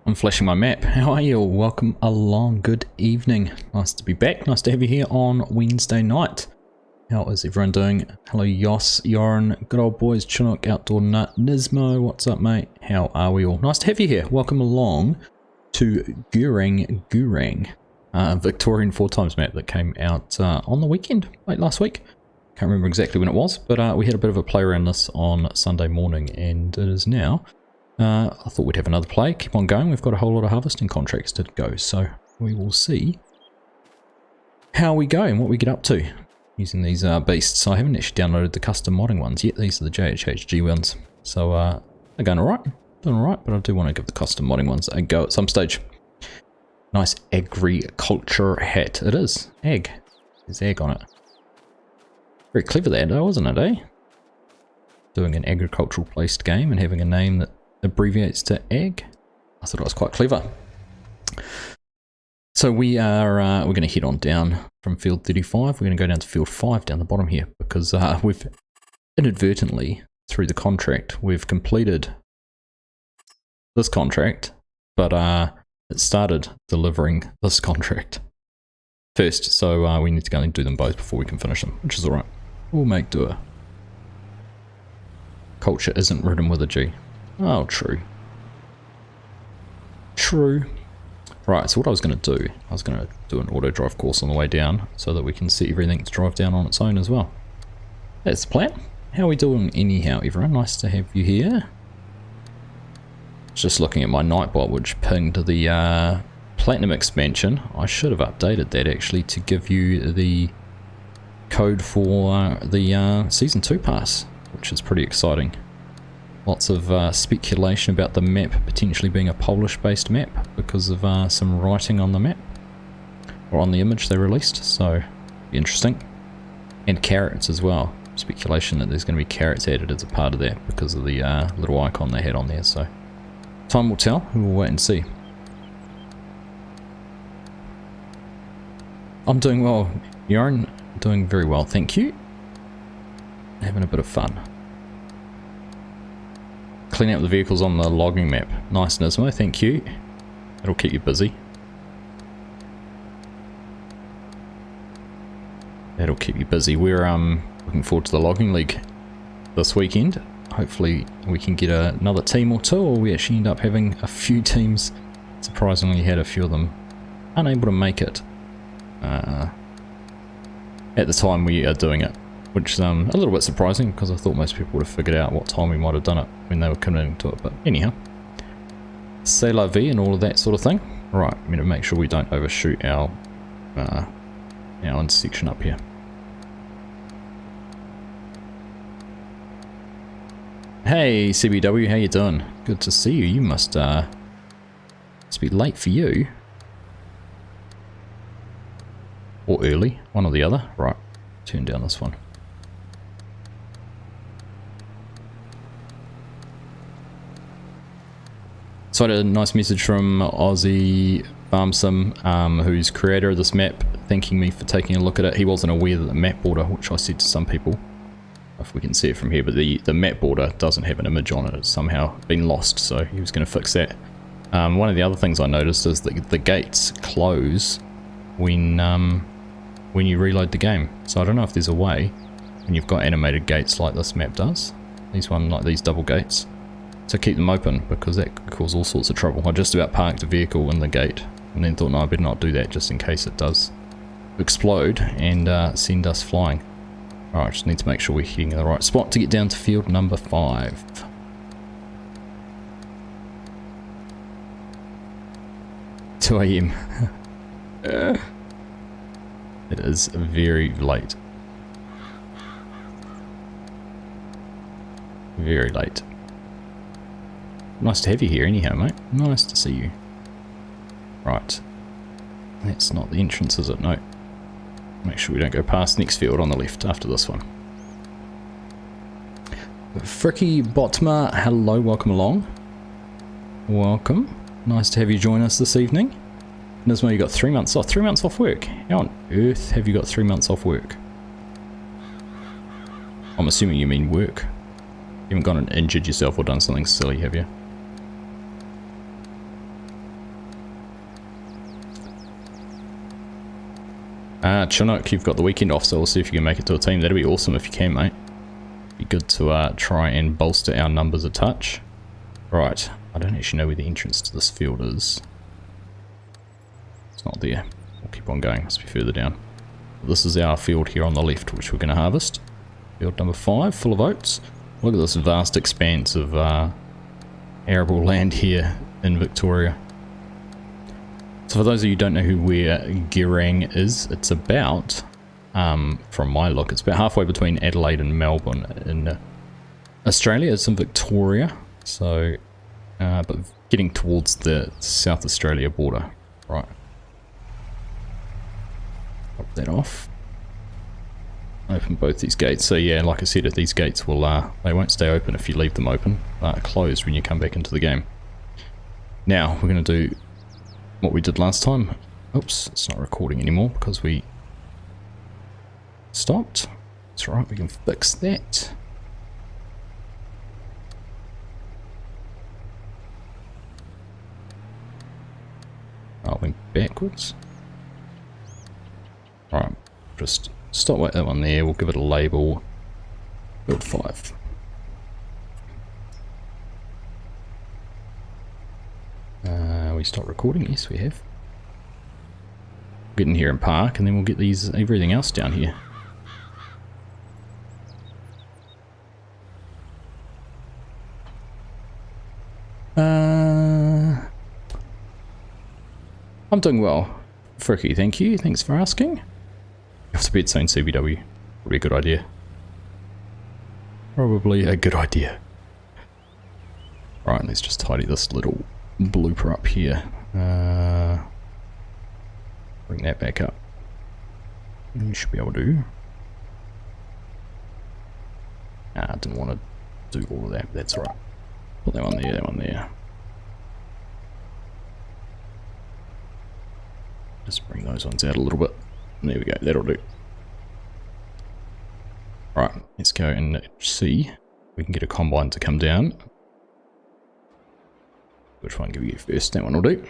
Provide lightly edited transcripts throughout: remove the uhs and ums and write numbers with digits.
I'm flashing my map. How are you all? Welcome along. Good evening. Nice to be back. Nice to have you here on Wednesday night. How is everyone doing? Hello, Yoss, Yoran, good old boys, Chinook, Outdoor Nut, Nismo. What's up, mate? How are we all? Nice to have you here. Welcome along to Gurang, Victorian 4x map that came out on the weekend, late last week. Can't remember exactly when it was, but we had a bit of a play around this on Sunday morning, and it is now. I thought we'd have another play. Keep on going. We've got a whole lot of harvesting contracts to go, so we will see how we go and what we get up to using these beasts. So I haven't actually downloaded the custom modding ones yet. These are the JHHG ones. So they're going alright. Doing alright, but I do want to give the custom modding ones a go at some stage. Nice agriculture hat. It is. Ag. There's ag on it. Very clever that though, wasn't it, eh? Doing an agricultural placed game and having a name that abbreviates to ag. I thought it was quite clever. So we are we're going to head on down from field 35. We're going to go down to field 5 down the bottom here because we've inadvertently, through the contract, we've completed this contract, but it started delivering this contract first, so we need to go and do them both before we can finish them, which is alright. We'll make do. Culture isn't written with a G. Oh, true. True. Right, so what I was going to do, I was going to do an auto drive course on the way down so that we can see everything to drive down on its own as well. That's the plan. How are we doing anyhow, everyone? Nice to have you here. Just looking at my Nightbot, which pinged the Platinum expansion. I should have updated that actually to give you the code for the Season 2 pass, which is pretty exciting. Lots of speculation about the map potentially being a Polish-based map because of some writing on the map, or on the image they released, so interesting. And carrots as well. Speculation that there's going to be carrots added as a part of that because of the little icon they had on there, so time will tell, we will wait and see. I'm doing well, Yoran. Doing very well, thank you. Having a bit of fun. Cleaning up the vehicles on the logging map. Nice, Nismo, thank you. It'll keep you busy. That'll keep you busy. We're looking forward to the logging league this weekend. Hopefully we can get another team or two, or we actually end up having a few teams. Surprisingly had a few of them unable to make it at the time we are doing it, which is a little bit surprising because I thought most people would have figured out what time we might have done it when they were committing to it, but anyhow. C'est la vie and all of that sort of thing. Right, I'm going to make sure we don't overshoot our intersection up here. Hey CBW, how you doing? Good to see you. You must be late for you. Or early, one or the other. Right, turn down this one. So I had a nice message from Aussie FarmSim, who's creator of this map, thanking me for taking a look at it. He wasn't aware that the map border, which I said to some people, if we can see it from here, but the map border doesn't have an image on it. It's somehow been lost, so he was going to fix that. One of the other things I noticed is that the gates close when you reload the game. So I don't know if there's a way when you've got animated gates like this map does, like these double gates, to keep them open, because that could cause all sorts of trouble. I just about parked a vehicle in the gate and then thought, no, I better not do that just in case it does explode and send us flying. Alright, just need to make sure we're heading in the right spot to get down to field number 5. Two AM. It is very late. Very late. Nice to have you here anyhow, mate. Nice to see you. Right. That's not the entrance, is it? No. Make sure we don't go past next field on the left after this one. Fricky Botma, hello, welcome along. Welcome. Nice to have you join us this evening. Nismo, you got 3 months off. 3 months off work? How on earth have you got 3 months off work? I'm assuming you mean work. You haven't gone and injured yourself or done something silly, have you? Chinook, you've got the weekend off, so we'll see if you can make it to a team. That'd be awesome if you can, mate. Be good to try and bolster our numbers a touch. Right, I don't actually know where the entrance to this field is. It's not there. We'll keep on going, must be further down. This is our field here on the left, which we're going to harvest. Field number 5, full of oats. Look at this vast expanse of arable land here in Victoria. So for those of you who don't know where Gerang is, it's about, from my look, it's about halfway between Adelaide and Melbourne in Australia. It's in Victoria, so but getting towards the South Australia border. Right. Pop that off. Open both these gates. So yeah, like I said, these gates will they won't stay open if you leave them open. Closed when you come back into the game. Now we're going to do what we did last time. Oops, it's not recording anymore because we stopped. That's right, we can fix that. I went backwards. Alright, just stop that one there. We'll give it a label. Build 5. We stop recording? Yes, we have. Get in here and park, and then we'll get these everything else down here. I'm doing well, Fricky. Thank you. Thanks for asking. You have to be at Saint CBW. Probably a good idea. Probably a good idea. Right, let's just tidy this little blooper up here. Bring that back up. You should be able to. I didn't want to do all of that, but that's alright. Put that one there, that one there. Just bring those ones out a little bit. There we go, that'll do. Right, let's go and see if we can get a combine to come down. Which one give you first? That one will do.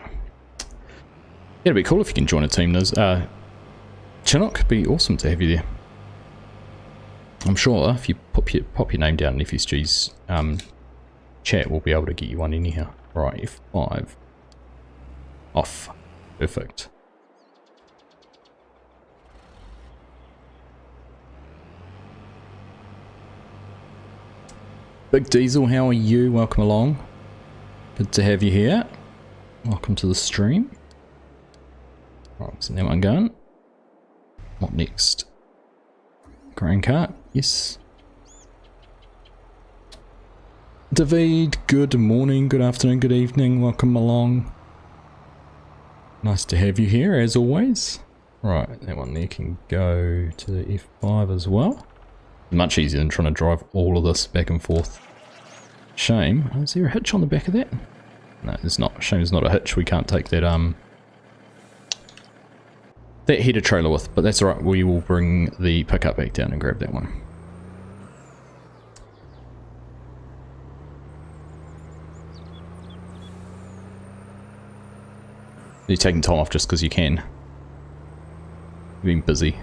It'd be cool if you can join a team. There's Chinook, be awesome to have you there. I'm sure if you pop your name down in FSG's chat, we'll be able to get you one anyhow. Right, F5. Off. Perfect. Big Diesel, how are you? Welcome along. Good to have you here. Welcome to the stream. Right, so that one going. What next? Grain cart, yes. David, good morning, good afternoon, good evening. Welcome along. Nice to have you here as always. Right, that one there can go to F5 as well. Much easier than trying to drive all of this back and forth. Shame. Is there a hitch on the back of that? No, there's not. Shame there's not a hitch. We can't take that that header trailer with, but that's alright. We will bring the pickup back down and grab that one. You're taking time off just because you can. You're being busy.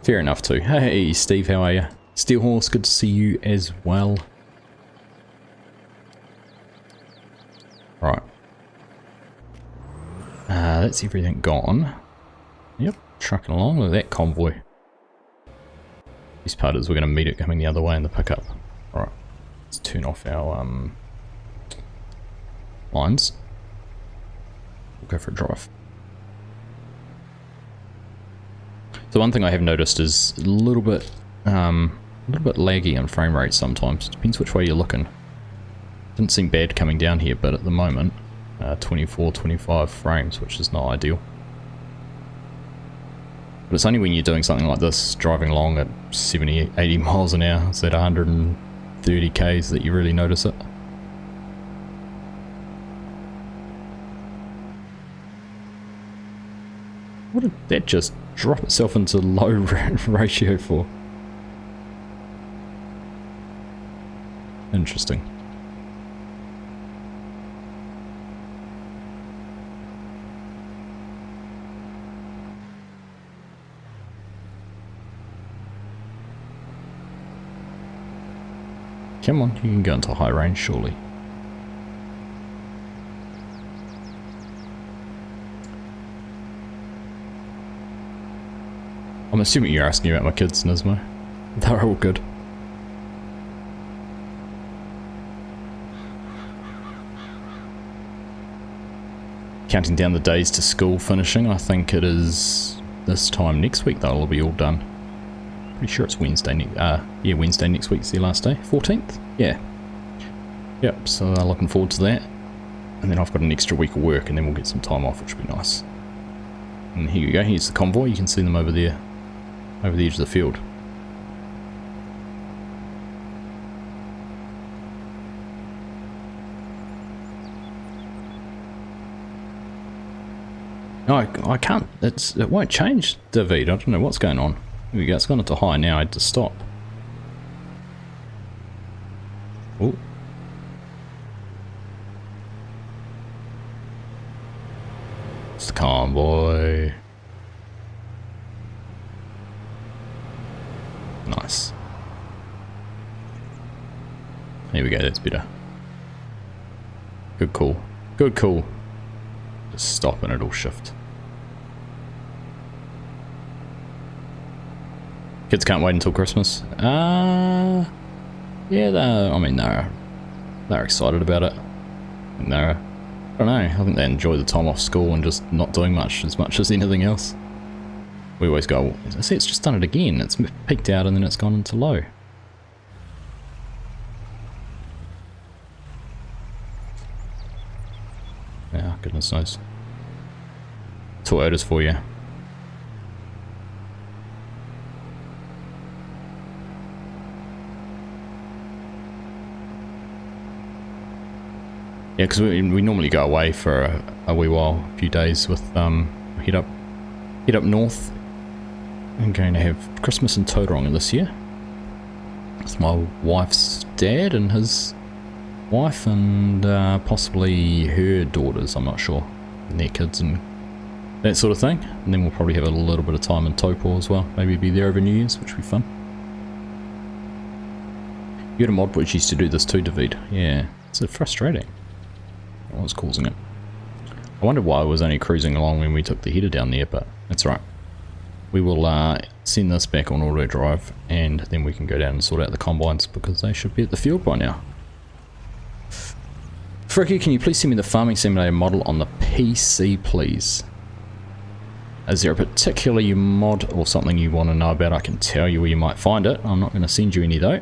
Fair enough too. Hey Steve, how are you? Steel Horse, good to see you as well. Right. That's everything gone. Yep, trucking along with that convoy. These putters, we're going to meet it coming the other way in the pickup. Alright, let's turn off our lines. We'll go for a drive. The one thing I have noticed is a little bit laggy on frame rate sometimes. Depends which way you're looking. Didn't seem bad coming down here, but at the moment, 24, 25 frames, which is not ideal. But it's only when you're doing something like this, driving along at 70, 80 miles an hour, it's at 130 k's that you really notice it. What did that just drop itself into low ratio for? Interesting. Come on, you can go into high range surely. I'm assuming you're asking about my kids, Nismo. They're all good. Counting down the days to school finishing, I think it is this time next week that it'll be all done. Pretty sure it's Wednesday. Yeah, Wednesday next week's the last day. 14th? Yeah. Yep, so looking forward to that. And then I've got an extra week of work and then we'll get some time off, which will be nice. And here you go, here's the convoy. You can see them over there, over the edge of the field. No, I can't. It won't change, David. I don't know what's going on. Here we go. It's gone into high now. I had to stop. Oh. It's the convoy. Nice. Here we go. That's better. Good call. Good call. Just stop and it'll shift. Kids can't wait until Christmas. Yeah, they're excited about it. I don't know, I think they enjoy the time off school and just not doing much as anything else. We always go, see, it's just done it again. It's peaked out and then it's gone into low. Yeah, goodness knows. Toyotas for you. Yeah, because we normally go away for a wee while, a few days with head up north. I'm going to have Christmas in Tauranga this year. It's my wife's dad and his wife and possibly her daughters, I'm not sure, and their kids and that sort of thing. And then we'll probably have a little bit of time in Taupo as well. Maybe be there over New Year's, which would be fun. You had a mod which used to do this too, David. Yeah, it's frustrating. What's causing it? I wondered why I was only cruising along when we took the header down there, but that's right. We will send this back on auto drive and then we can go down and sort out the combines because they should be at the field by now. Fricky, can you please send me the farming simulator model on the PC, please? Is there a particular mod or something you want to know about? I can tell you where you might find it. I'm not going to send you any though.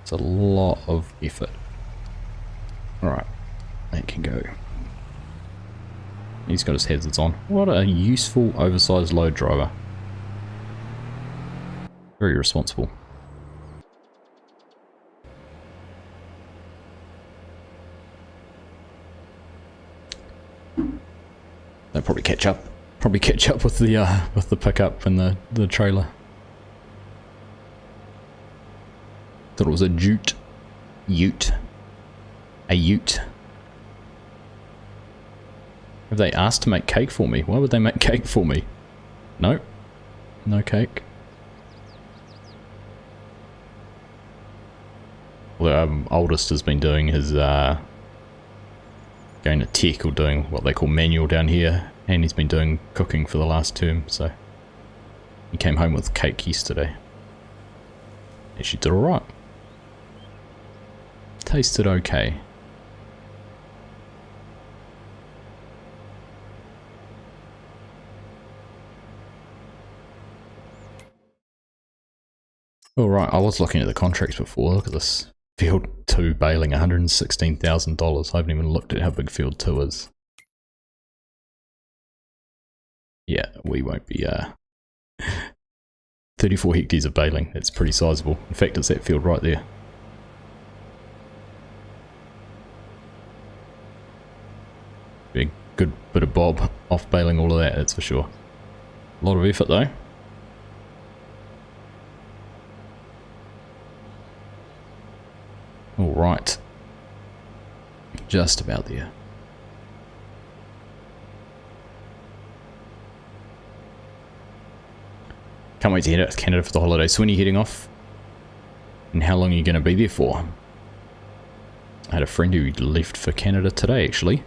It's a lot of effort. Alright. That can go. He's got his headsets on. What a useful oversized load driver. Very responsible. They'll probably catch up. Probably catch up with the pickup and the trailer. Thought it was a ute. A ute. Have they asked to make cake for me? Why would they make cake for me? No. No cake. Although oldest has been doing his going to tech or doing what they call manual down here, and he's been doing cooking for the last term, so he came home with cake yesterday. And she did alright. Tasted okay. All right, I was looking at the contracts before. Look at this. Field 2 baling, $116,000. I haven't even looked at how big Field 2 is. Yeah, we won't be 34 hectares of baling. That's pretty sizable. In fact, it's that field right there. Be a good bit of bob off baling all of that, that's for sure. A lot of effort though. Alright. Just about there. Can't wait to head out to Canada for the holidays. So when are you heading off? And how long are you going to be there for? I had a friend who left for Canada today, actually.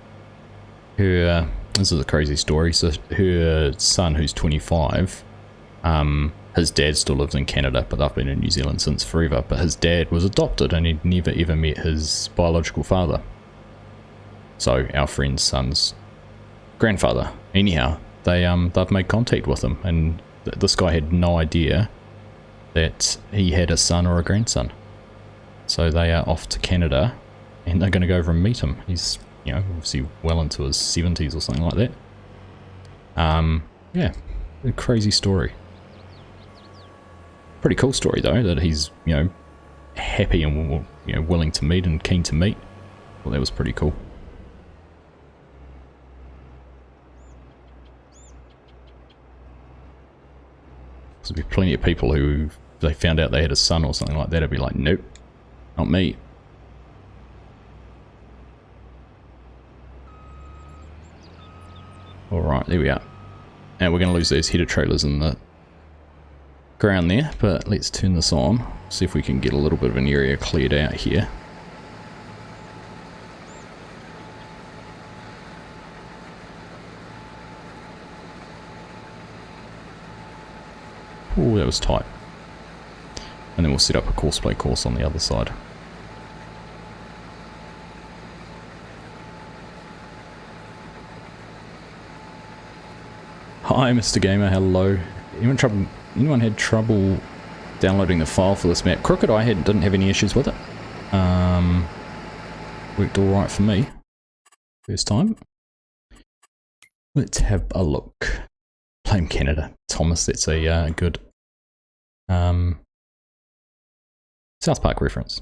This is a crazy story. So her son, who's 25, his dad still lives in Canada, but they've been in New Zealand since forever. But his dad was adopted and he'd never ever met his biological father. So our friend's son's grandfather. Anyhow, they've made contact with him, and this guy had no idea that he had a son or a grandson. So they are off to Canada, and they're going to go over and meet him. He's, you know, obviously well into his 70s or something like that. Yeah, a crazy story. Pretty cool story though, that he's, you know, happy and, you know, willing to meet and keen to meet. Well, that was pretty cool. There'd be plenty of people who, if they found out they had a son or something like that, I'd be like, nope, not me. Alright, there we are. And we're going to lose those header trailers in the ground there, but let's turn this on, see if we can get a little bit of an area cleared out here. Oh, that was tight. And then we'll set up a courseplay course on the other side. Hi, Mr. Gamer. Hello. Anyone had trouble downloading the file for this map? Crooked Eye didn't have any issues with it. Worked all right for me. First time. Let's have a look. Blame Canada. Thomas, that's a good South Park reference.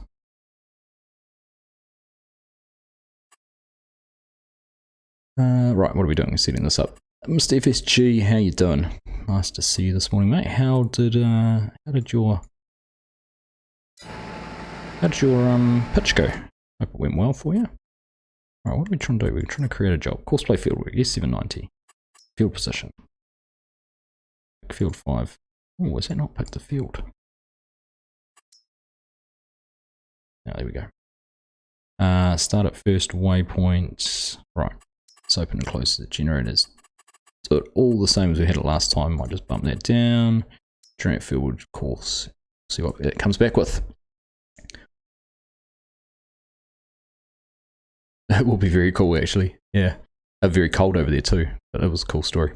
Right, what are we doing? We're setting this up. Mr. FSG, how you doing? Nice to see you this morning, mate. How did your pitch go? Hope it went well for you. Right, what are we trying to do? We're trying to create a job. Courseplay fieldwork, S790. Field position. Field 5. Oh, was that not picked the field? Oh, there we go. Start at first waypoint. Right. Let's open and close the generators. So all the same as we had it last time. Might just bump that down. Generate field course. See what it comes back with. It will be very cool, actually. Yeah. Very cold over there too, but it was a cool story.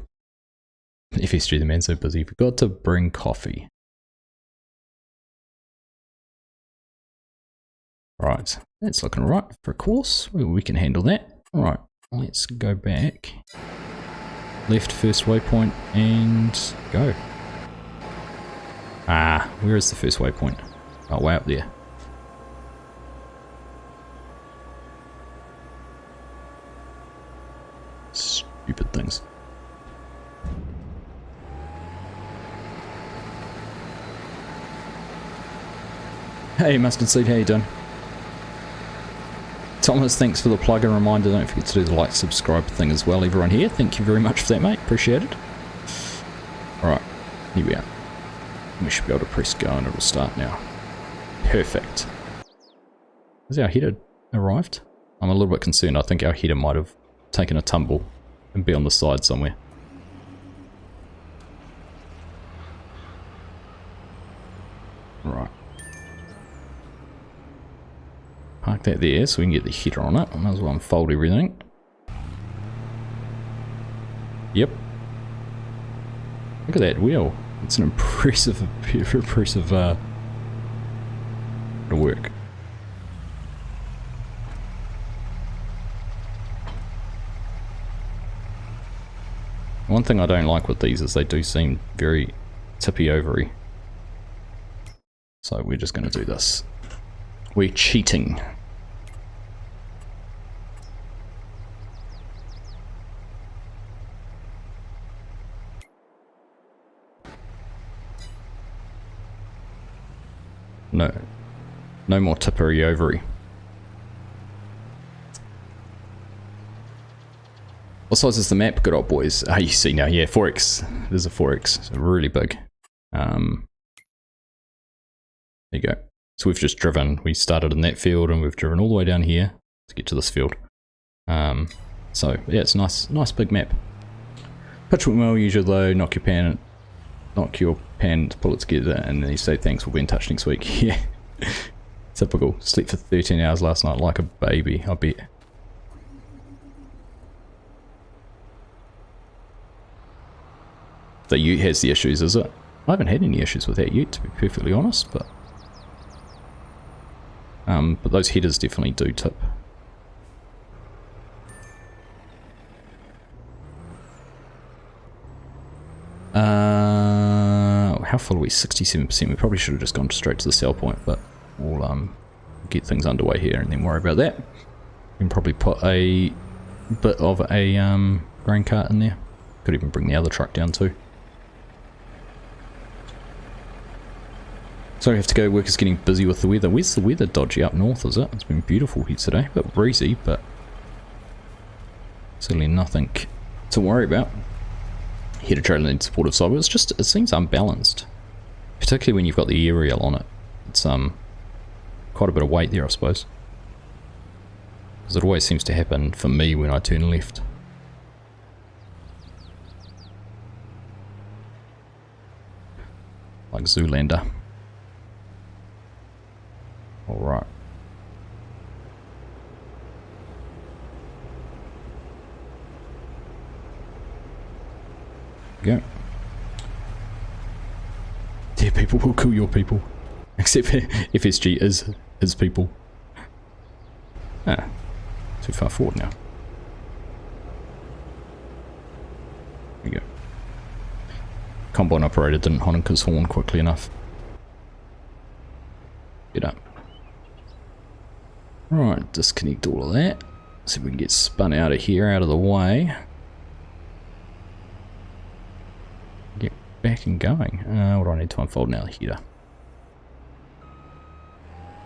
FSG, the man's so busy, forgot to bring coffee. Right, that's looking right for a course. We can handle that. Alright, let's go back. Left first waypoint and go. Ah, where is the first waypoint? Oh, way up there. Stupid things. Hey Mustard Seed, how you doing? Thomas, thanks for the plug and reminder. Don't forget to do the like, subscribe thing as well, everyone here. Thank you very much for that, mate. Appreciate it. Alright, here we are. We should be able to press go and it'll start now. Perfect. Has our header arrived? I'm a little bit concerned. I think our header might have taken a tumble and be on the side somewhere. Right. Park that there so we can get the header on it. I might as well unfold everything. Yep. Look at that wheel. It's an impressive work. One thing I don't like with these is they do seem very tippy overy. So we're just going to do this. We're cheating. No more tippery ovary. What size is the map? Good old boys. Ah, you see now, yeah, 4x. There's a 4x. It's really big. There you go. So we've just driven. We started in that field and we've driven all the way down here to get to this field. So yeah, it's a nice big map. Pitch went well, usual though, knock your pan to pull it together, and then you say thanks, we'll be in touch next week. Yeah. Typical. Slept for 13 hours last night like a baby, I bet. The ute has the issues, is it? I haven't had any issues with that ute, to be perfectly honest, but those headers definitely do tip. How full are we? 67%. We probably should have just gone straight to the sell point, but we'll get things underway here and then worry about that. We can probably put a bit of a grain cart in there. Could even bring the other truck down too. So I have to go. Work is getting busy with the weather. Where's the weather dodgy? Up north, is it? It's been beautiful here today. A bit breezy, but certainly nothing to worry about. Header trailer needs supportive side, but it seems unbalanced. Particularly when you've got the aerial on it. It's quite a bit of weight there, I suppose. Because it always seems to happen for me when I turn left. Like Zoolander. Alright. Go. Yeah, people will kill your people. Except FSG is his people. Ah, too far forward now. There we go. Combine operator didn't honk his horn quickly enough. Get up. Right, disconnect all of that. See if we can get spun out of here, out of the way. Get back and going. What do I need to unfold now? Heater.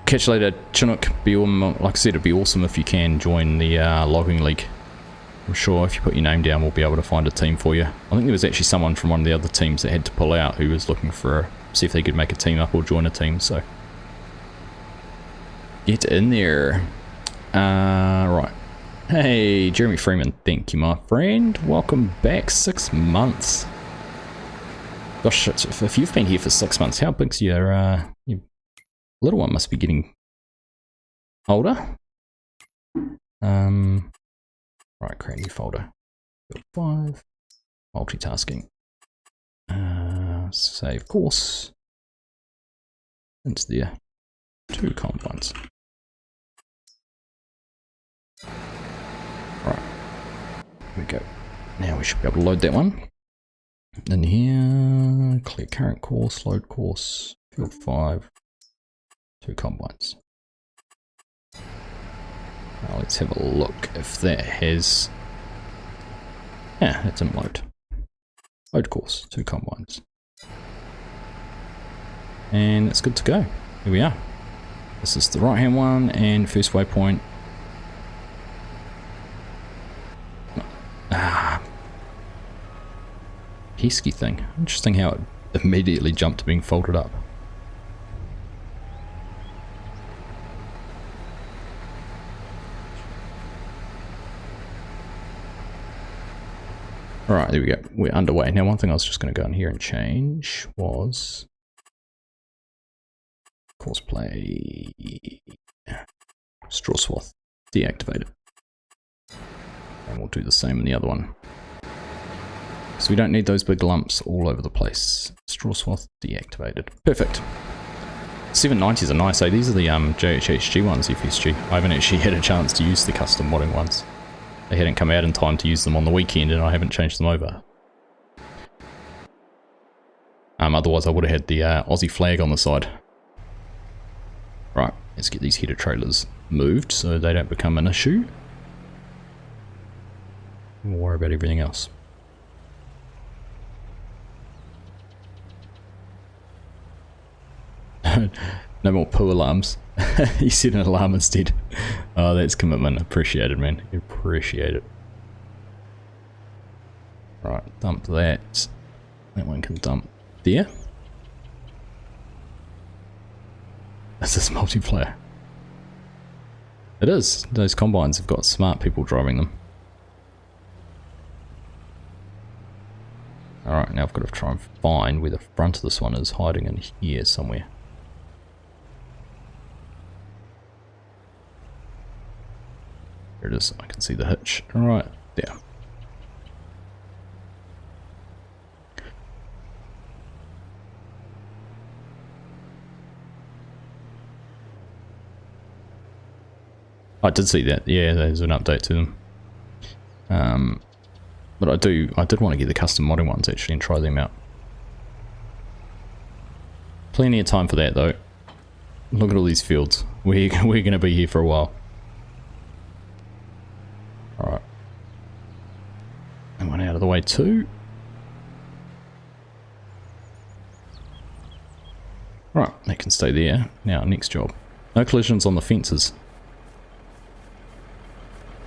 Catch you later, Chinook. Like I said, it'd be awesome if you can join the logging league. I'm sure if you put your name down, we'll be able to find a team for you. I think there was actually someone from one of the other teams that had to pull out who was looking for see if they could make a team up or join a team, so get in there. Right. Hey, Jeremy Freeman, thank you, my friend. Welcome back. 6 months. Gosh, if you've been here for 6 months, how big's your little one? Must be getting older. Right, create a new folder. Build 5. Multitasking. Save course. Into there. 2 combines. Right. Here we go. Now we should be able to load that one. In here, clear current course, load course, field 5, 2 combines. Now let's have a look if that has... Yeah, that didn't load. Load course, 2 combines. And it's good to go. Here we are. This is the right hand one and first waypoint. Pesky thing. Interesting how it immediately jumped to being folded up. Alright, there we go. We're underway. Now one thing I was just going to go in here and change was course play straw swath deactivated. And we'll do the same in the other one. So we don't need those big lumps all over the place. Straw swath deactivated. Perfect. 790s are nice, eh? These are the JHHG ones, FSG. I haven't actually had a chance to use the custom modding ones. They hadn't come out in time to use them on the weekend and I haven't changed them over. Otherwise I would have had the Aussie flag on the side. Right, let's get these header trailers moved so they don't become an issue. We'll worry about everything else. No more poo alarms. You set an alarm instead. Oh, that's commitment. Appreciated, man. Appreciate it. Right, dump that. That one can dump there. This is multiplayer. It is. Those combines have got smart people driving them. Alright, now I've got to try and find where the front of this one is, hiding in here somewhere. Here it is. I can see the hitch. Right there. I did see that. Yeah, there's an update to them. But I did want to get the custom modding ones actually and try them out. Plenty of time for that though. Look at all these fields. We're going to be here for a while. Alright. And one out of the way too. Right, that can stay there. Now, next job. No collisions on the fences.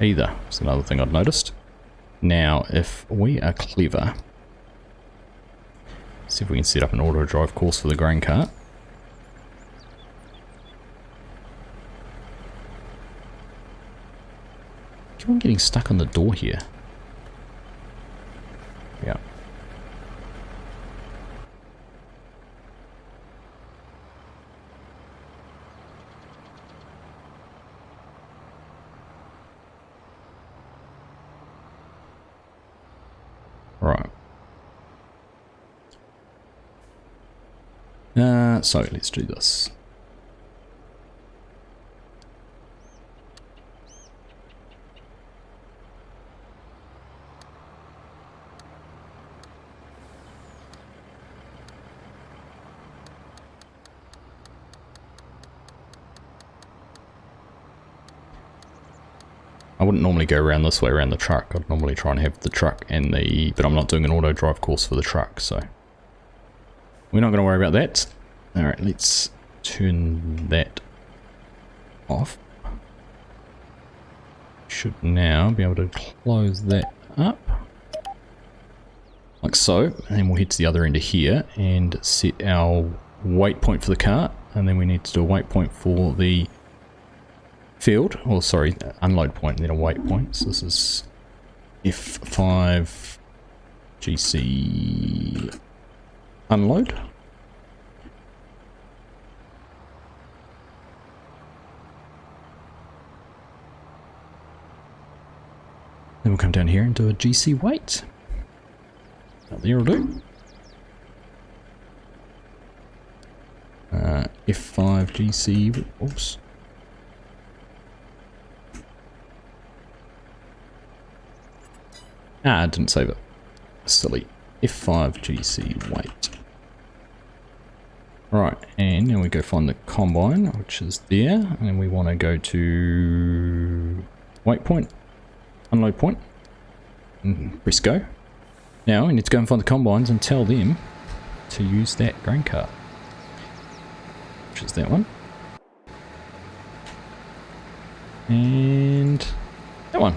Either. That's another thing I've noticed. Now, if we are clever, see if we can set up an auto drive course for the grain cart. Keep on getting stuck on the door here. Yeah. Right. So let's do this. I wouldn't normally go around this way around the truck. I'd normally try and have the truck and the... But I'm not doing an auto drive course for the truck, so... We're not going to worry about that. Alright, let's turn that off. Should now be able to close that up. Like so. And then we'll head to the other end of here and set our waypoint for the cart. And then we need to do a waypoint for the... field, or sorry, unload point and then a wait point. So this is F5 GC unload. Then we'll come down here and do a GC wait. There will do. F5 GC, oops. Ah, I didn't save it. Silly. F5 GC wait. Right, and now we go find the combine, which is there, and we want to go to wait point, unload point, and press go. Now we need to go and find the combines and tell them to use that grain cart, which is that one, and that one.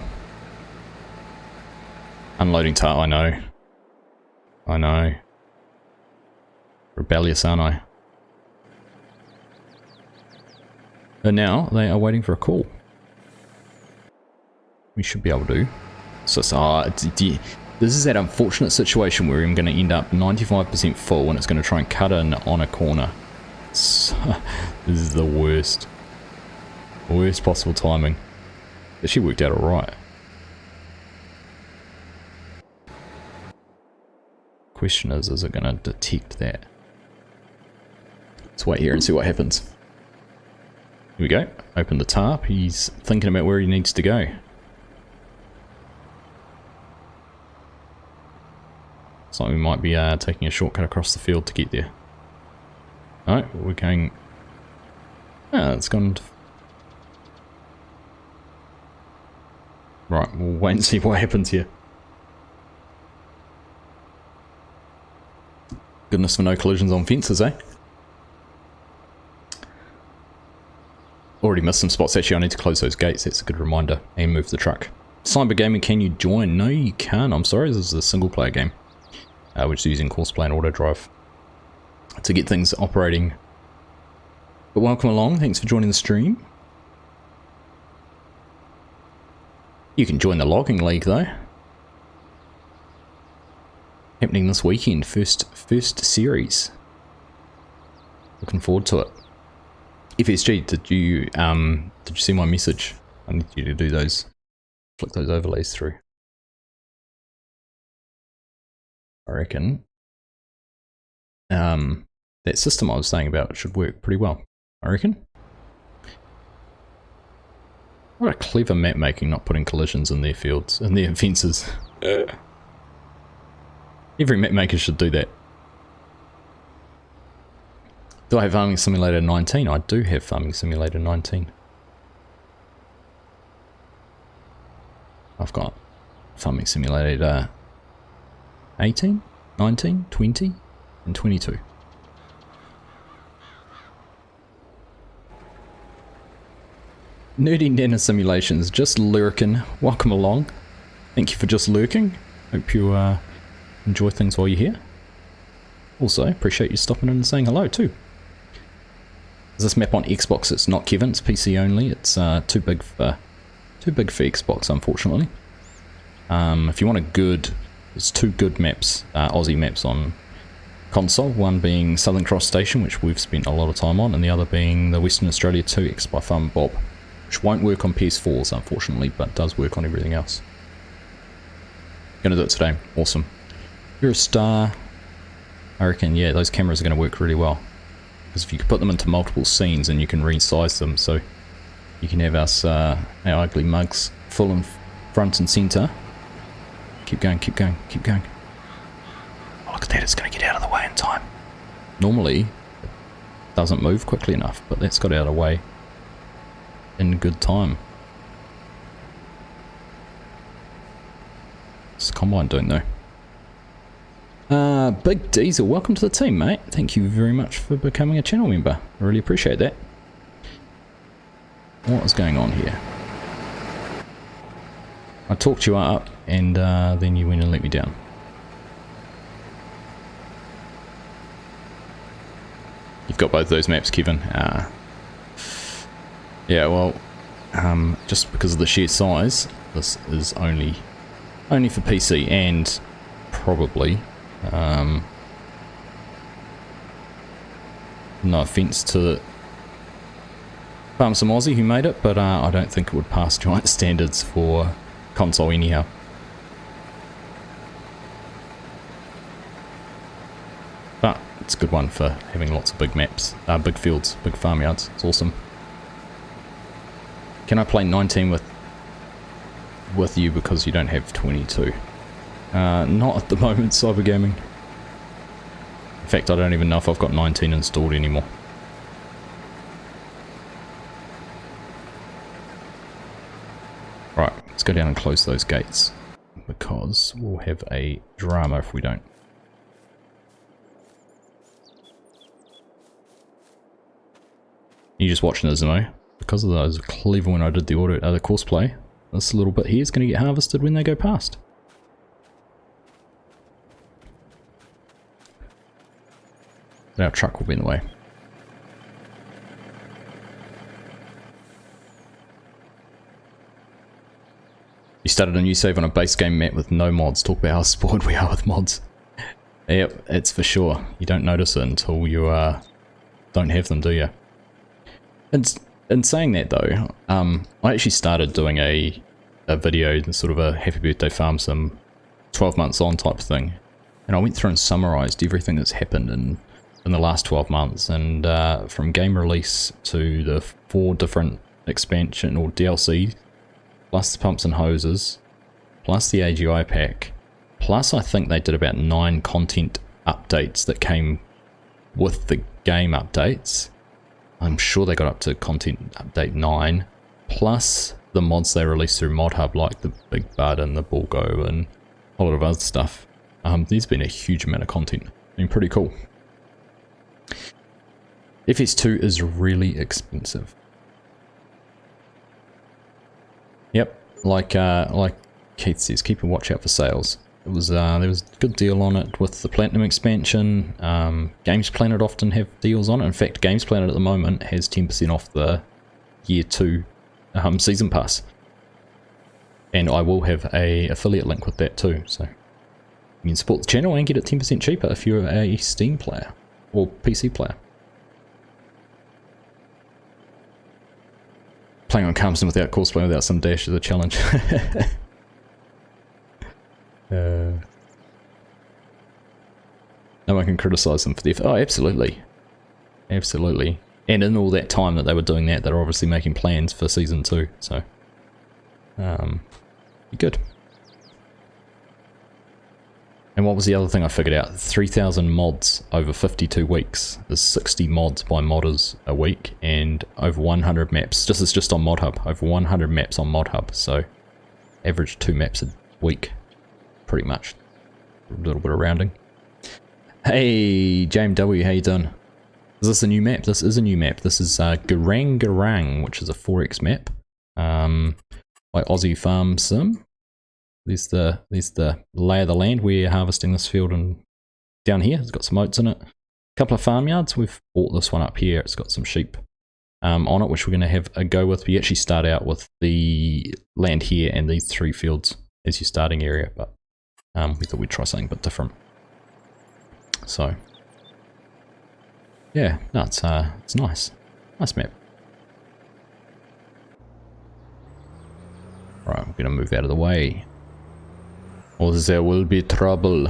Unloading tart, I know. I know. Rebellious, aren't I? But now they are waiting for a call. We should be able to. So, this is that unfortunate situation where I'm going to end up 95% full and it's going to try and cut in on a corner. So, this is the worst. Worst possible timing. It actually worked out alright. Question is it going to detect that? Let's wait here and see what happens. Here we go. Open the tarp. He's thinking about where he needs to go. Looks like we might be taking a shortcut across the field to get there. No, we're going... Ah, it's gone... Right, we'll wait and see what happens here. Goodness for no collisions on fences, eh? Already missed some spots. Actually, I need to close those gates. That's a good reminder. And move the truck. Cyber Gaming, can you join? No, you can't. I'm sorry. This is a single player game. Which is using course play and auto drive to get things operating But welcome along, thanks for joining the stream. You can join the logging league though. Happening this weekend, first series. Looking forward to it. FSG, did you see my message? I need you to do those, flick those overlays through. I reckon that system I was saying about should work pretty well. I reckon. What a clever map making, not putting collisions in their fields, in their fences. Every map maker should do that. Do I have Farming Simulator 19? I do have Farming Simulator 19. I've got Farming Simulator 18, 19, 20, and 22. Nerdy Nana Simulations, just lurking. Welcome along. Thank you for just lurking. Hope you enjoy things while you're here. Also, appreciate you stopping in and saying hello too. Is this map on Xbox? It's not, Kevin. It's PC only. It's too big for Xbox, unfortunately. If you want a good, there's two good maps, Aussie maps on console. One being Southern Cross Station, which we've spent a lot of time on, and the other being the Western Australia 2X by Farm Bob, which won't work on PS4s, unfortunately, but does work on everything else. Gonna do it today. Awesome. You're a star. I reckon, yeah, those cameras are going to work really well. Because if you could put them into multiple scenes and you can resize them, so you can have us, our ugly mugs, full and front and center. Keep going, keep going, keep going. Oh, look at that, it's going to get out of the way in time. Normally, it doesn't move quickly enough, but that's got out of the way in good time. What's the combine doing though? Big Diesel, welcome to the team, mate. Thank you very much for becoming a channel member. I really appreciate that. What is going on here? I talked you up and then you went and let me down. You've got both those maps, Kevin. Yeah, well, just because of the sheer size, this is only for PC and probably, no offense to FarmSim Aussie who made it, but I don't think it would pass giant standards for console anyhow. But it's a good one for having lots of big maps, big fields, big farmyards. It's awesome. Can I play 19 with you because you don't have 22? Not at the moment, Cyber Gaming. In fact, I don't even know if I've got 19 installed anymore. Right, let's go down and close those gates, because we'll have a drama if we don't. You just watching this, Zimo? Because of those clever when I did the other courseplay, this little bit here is going to get harvested when they go past. Our truck will be in the way. You started a new save on a base game map with no mods. Talk about how spoiled we are with mods. Yep, it's for sure. You don't notice it until you don't have them, do you? And in saying that though, I actually started doing a video, sort of a happy birthday FarmSim 12 months on type thing. And I went through and summarised everything that's happened in the last 12 months, and from game release to the 4 different expansion or DLC, plus the pumps and hoses, plus the AGI pack, plus I think they did about 9 content updates that came with the game updates. I'm sure they got up to content update 9, plus the mods they released through Mod Hub, like the Big Bud and the Bullgo and a lot of other stuff. There's been a huge amount of content. Been pretty cool. FS2 is really expensive. Yep, like Keith says, keep a watch out for sales. there was a good deal on it with the Platinum expansion. Games Planet often have deals on it. In fact, Games Planet at the moment has 10% off the Year 2 Season Pass. And I will have a affiliate link with that too, so you can support the channel and get it 10% cheaper if you're a Steam player or PC player. Playing on Calmston without Courseplay without some dash is a challenge. No one can criticise them for their... Oh, absolutely. Absolutely. And in all that time that they were doing that, they're obviously making plans for Season 2, so... be good. And what was the other thing I figured out? 3,000 mods over 52 weeks. There's 60 mods by modders a week, and over 100 maps. This is just on ModHub. Over 100 maps on ModHub, so... average 2 maps a week. Pretty much. A little bit of rounding. Hey, JMW, how you doing? Is this a new map? This is a new map. This is Gerang, which is a 4x map. By Aussie FarmSim. There's the lay of the land. We're harvesting this field and down here. It's got some oats in it. A couple of farmyards. We've bought this one up here. It's got some sheep on it, which we're going to have a go with. We actually start out with the land here and these 3 fields as your starting area, but we thought we'd try something a bit different. So, yeah, no, it's nice. Nice map. Right, I'm going to move out of the way, or there will be trouble.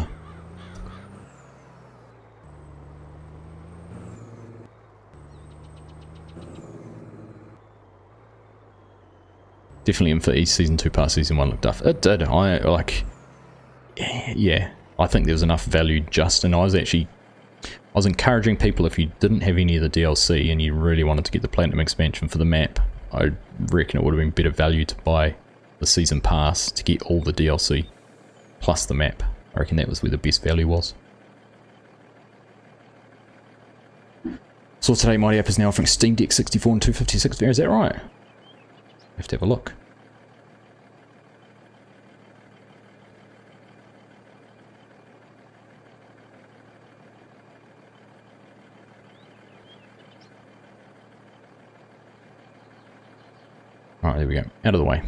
Definitely in for East Season 2 past Season 1 looked up. It did. Yeah, I think there was enough value just, and I was encouraging people, if you didn't have any of the DLC and you really wanted to get the Platinum expansion for the map, I reckon it would have been better value to buy the Season Pass to get all the DLC plus the map. I reckon that was where the best value was. So today Mighty App is now offering Steam Deck 64 and 256. Is that right? I have to have a look. Alright, there we go. Out of the way.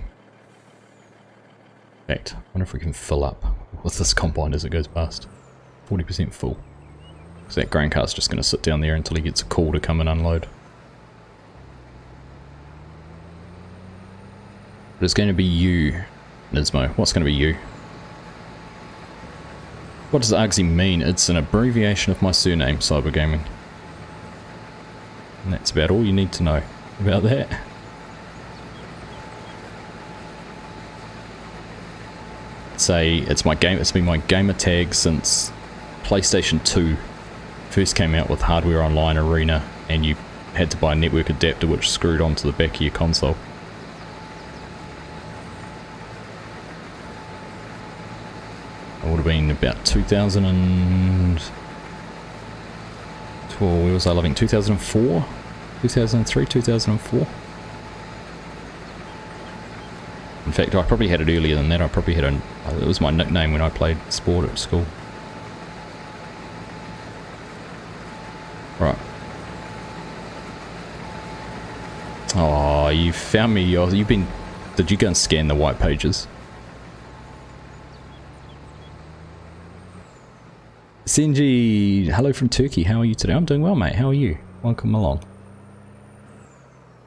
In fact, I wonder if we can fill up with this combine as it goes past. 40% full. Because that grain cart's just going to sit down there until he gets a call to come and unload. But it's going to be you, Nismo. What's going to be you? What does Argsy mean? It's an abbreviation of my surname, Cybergaming. And that's about all you need to know about that. It's been my gamer tag since PlayStation 2 first came out with Hardware Online Arena, and you had to buy a network adapter which screwed onto the back of your console. It would have been about 2012, where was I living? 2004? 2003, 2004? In fact, I probably had it earlier than that. I probably had it was my nickname when I played sport at school. Right. Oh, you found me. Did you go and scan the white pages? Senji, hello from Turkey. How are you today? I'm doing well, mate. How are you? Welcome along.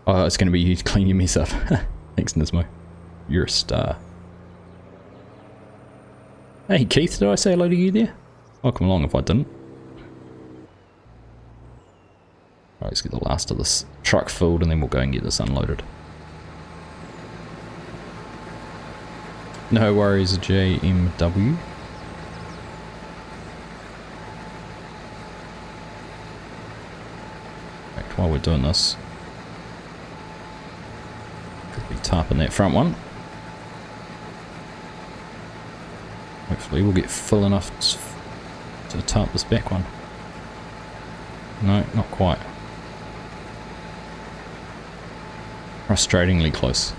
Oh, it's going to be you to clean your mess up. Thanks, Nismo. You're a star. Hey Keith, did I say hello to you there? Welcome along if I didn't. Alright, let's get the last of this truck filled and then we'll go and get this unloaded. No worries, JMW. In fact, while we're doing this, could be tarping that front one. Hopefully we'll get full enough to tarp this back one. No, not quite. Frustratingly close.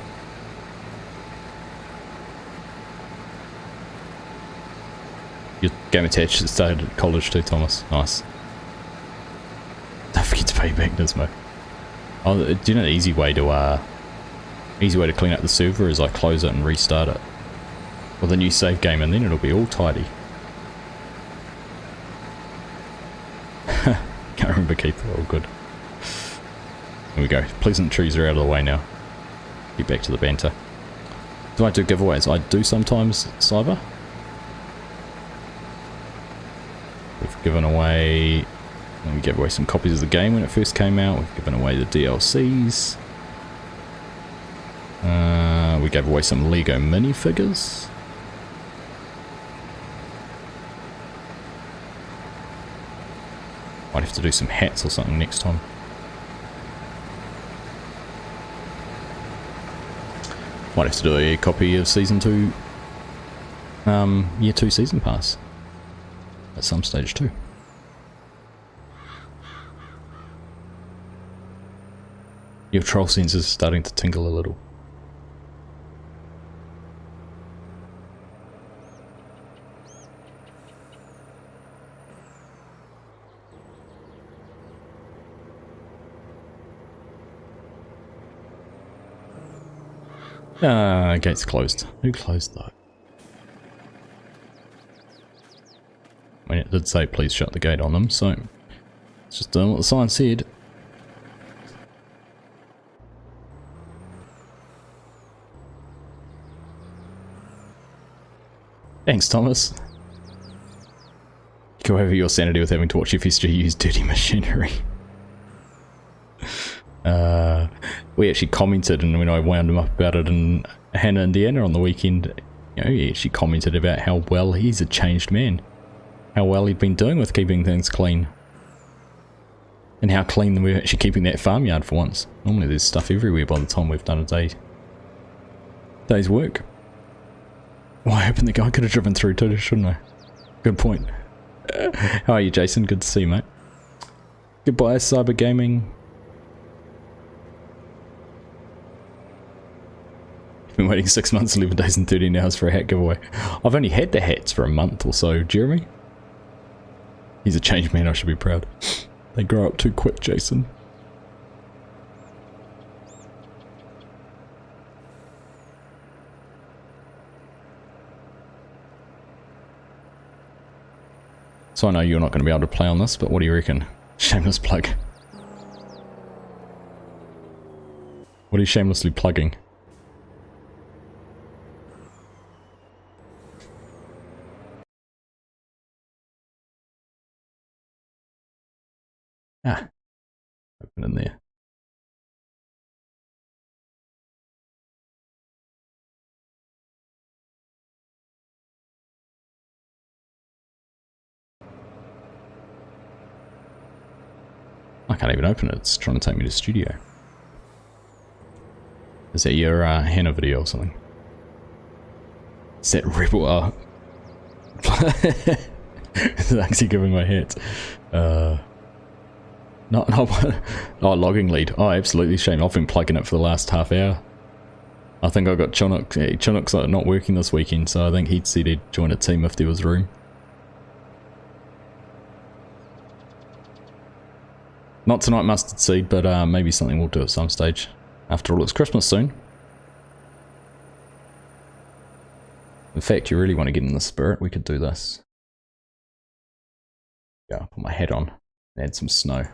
Your game attached started at college too, Thomas. Nice. Don't forget to pay back Nismo. Oh, do you know the easy way to clean up the server is I close it and restart it with a new save game, and then it'll be all tidy. Can't remember, Keith. All good. Here we go. Pleasantries are out of the way now. Get back to the banter. Do I do giveaways? I do sometimes, Cyber. We've given away... We gave away some copies of the game when it first came out. We've given away the DLCs. We gave away some Lego minifigures. Might have to do some hats or something next time. Might have to do a copy of Season 2, Year 2 Season Pass at some stage too. Your troll sense is starting to tingle a little. Gate's closed. Who closed though? I mean, it did say please shut the gate on them, so it's just doing what the sign said. Thanks, Thomas. Go over your sanity with having to watch FSG use dirty machinery. We actually commented, and when I wound him up about it in Hannah, Indiana on the weekend, you know, he actually commented about how well he's a changed man. How well he'd been doing with keeping things clean. And how clean we're actually keeping that farmyard for once. Normally there's stuff everywhere by the time we've done a day's work. Well, I hoping the guy could have driven through too, shouldn't I? Good point. How are you, Jason? Good to see you, mate. Goodbye, Cyber Gaming. You've been waiting 6 months, 11 days and 13 hours for a hat giveaway. I've only had the hats for a month or so, Jeremy. He's a changed man, I should be proud. They grow up too quick, Jason. So I know you're not going to be able to play on this, but what do you reckon? Shameless plug. What are you shamelessly plugging? Ah, open in there. I can't even open it, it's trying to take me to studio. Is that your Hannah video or something? Is that Rebel? Is it actually giving my hats? No, oh, logging lead. Oh, absolutely, shame. I've been plugging it for the last half hour. I think I got Chinook. Chinook's not working this weekend, so I think he'd said he'd join a team if there was room. Not tonight, Mustard Seed, but maybe something we'll do at some stage. After all, it's Christmas soon. In fact, you really want to get in the spirit, we could do this. Yeah, put my hat on and add some snow.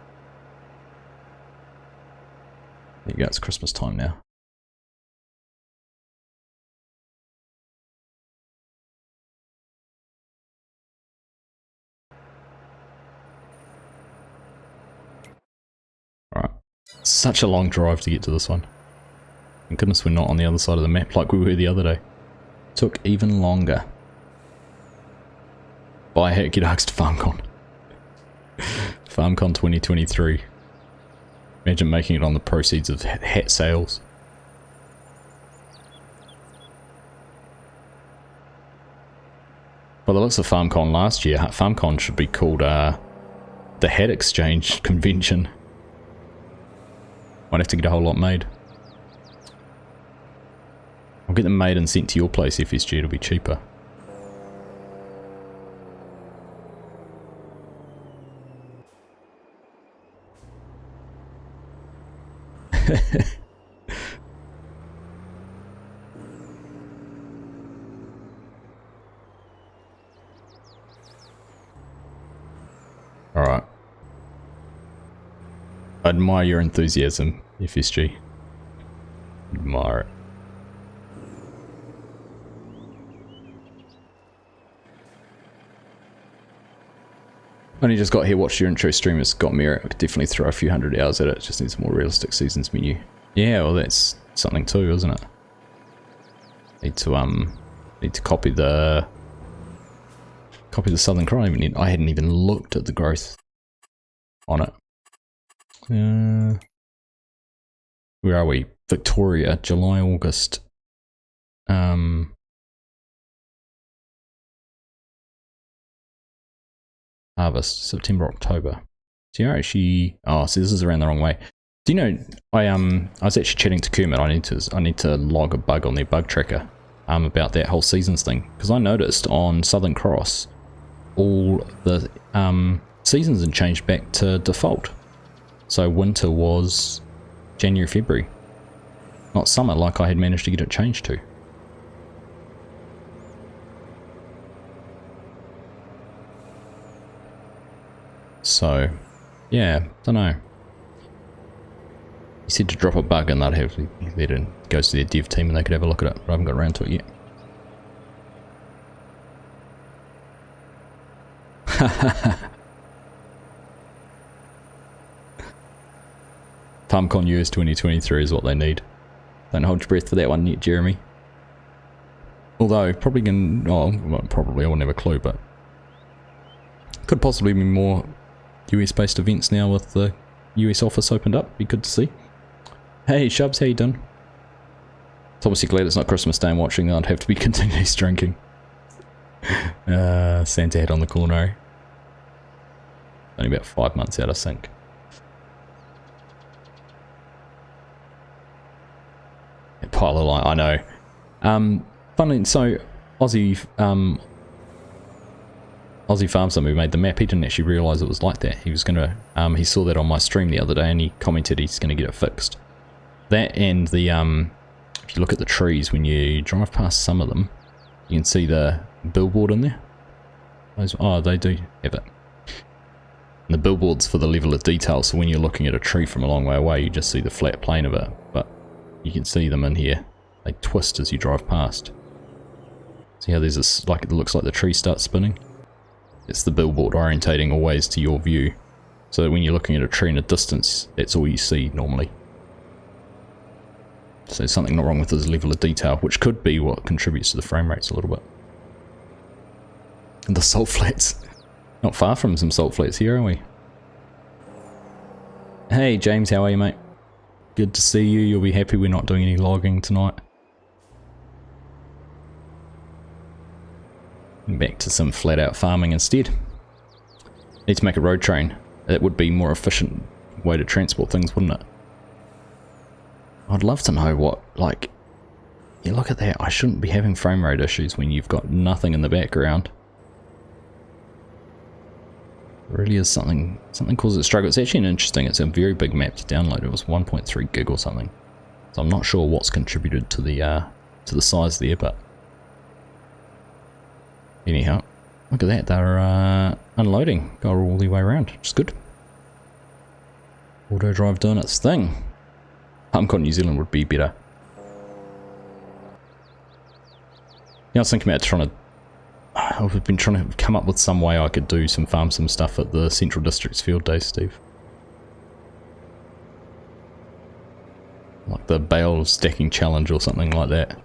There you go, it's Christmas time now. Alright. Such a long drive to get to this one. Thank goodness we're not on the other side of the map like we were the other day. Took even longer. Buy a hat, get asked to FarmCon. FarmCon 2023. Imagine making it on the proceeds of hat sales. Well, the looks of FarmCon last year, FarmCon should be called the Hat Exchange Convention. Might have to get a whole lot made. I'll get them made and sent to your place, FSG, it'll be cheaper. Alright. I admire your enthusiasm, FSG. Admire it. Only just got here, watched your intro stream, it's got me, I could definitely throw a few hundred hours at it, just needs a more realistic seasons menu. Yeah, well that's something too, isn't it? Need to copy the Southern Cross. I hadn't even looked at the growth on it. Where are we? Victoria, July, August. Harvest, September, October. So you're actually, oh, so this is around the wrong way. Do you know, I was actually chatting to Kermit, I need to log a bug on their bug tracker about that whole seasons thing. Because I noticed on Southern Cross, all the seasons had changed back to default. So winter was January, February. Not summer like I had managed to get it changed to. So, yeah, don't know. He said to drop a bug and they'd have it goes to their dev team and they could have a look at it, but I haven't got around to it yet. FarmCon US 2023 is what they need. Don't hold your breath for that one yet, Jeremy. Although, probably can, oh, well, probably, I wouldn't have a clue, but could possibly be more US-based events now with the US office opened up. Be good to see. Hey, Shubs, how you doing? It's obviously glad it's not Christmas Day and watching. I'd have to be continuous drinking. Santa hat on the corner. Only about 5 months out of sync. Pile of light, I know. Funnily, so Aussie FarmSim, who made the map, he didn't actually realise it was like that. He was gonna, he saw that on my stream the other day and he commented he's gonna get it fixed. That and the, if you look at the trees, when you drive past some of them, you can see the billboard in there. Those, oh, they do have it. And the billboard's for the level of detail, so when you're looking at a tree from a long way away, you just see the flat plane of it. But you can see them in here. They twist as you drive past. See how there's this, like, it looks like the tree starts spinning? It's the billboard orientating always to your view. So that when you're looking at a tree in a distance, that's all you see normally. So there's something not wrong with this level of detail, which could be what contributes to the frame rates a little bit. And the salt flats. Not far from some salt flats here, are we? Hey James, how are you, mate? Good to see you. You'll be happy we're not doing any logging tonight. Back to some flat out farming instead. Need to make a road train. That would be a more efficient way to transport things, wouldn't it? I'd love to know what, like, you look at that, I shouldn't be having frame rate issues when you've got nothing in the background. It really is something causes it struggle. It's actually it's a very big map to download. It was 1.3 gig or something. So I'm not sure what's contributed to the size there, but anyhow, look at that, they're unloading, go all the way around, which is good. Auto drive doing its thing. FarmCon New Zealand would be better. Yeah, I was thinking about I've been trying to come up with some way I could do some FarmSim stuff at the Central District's field days, Steve. Like the bale stacking challenge or something like that.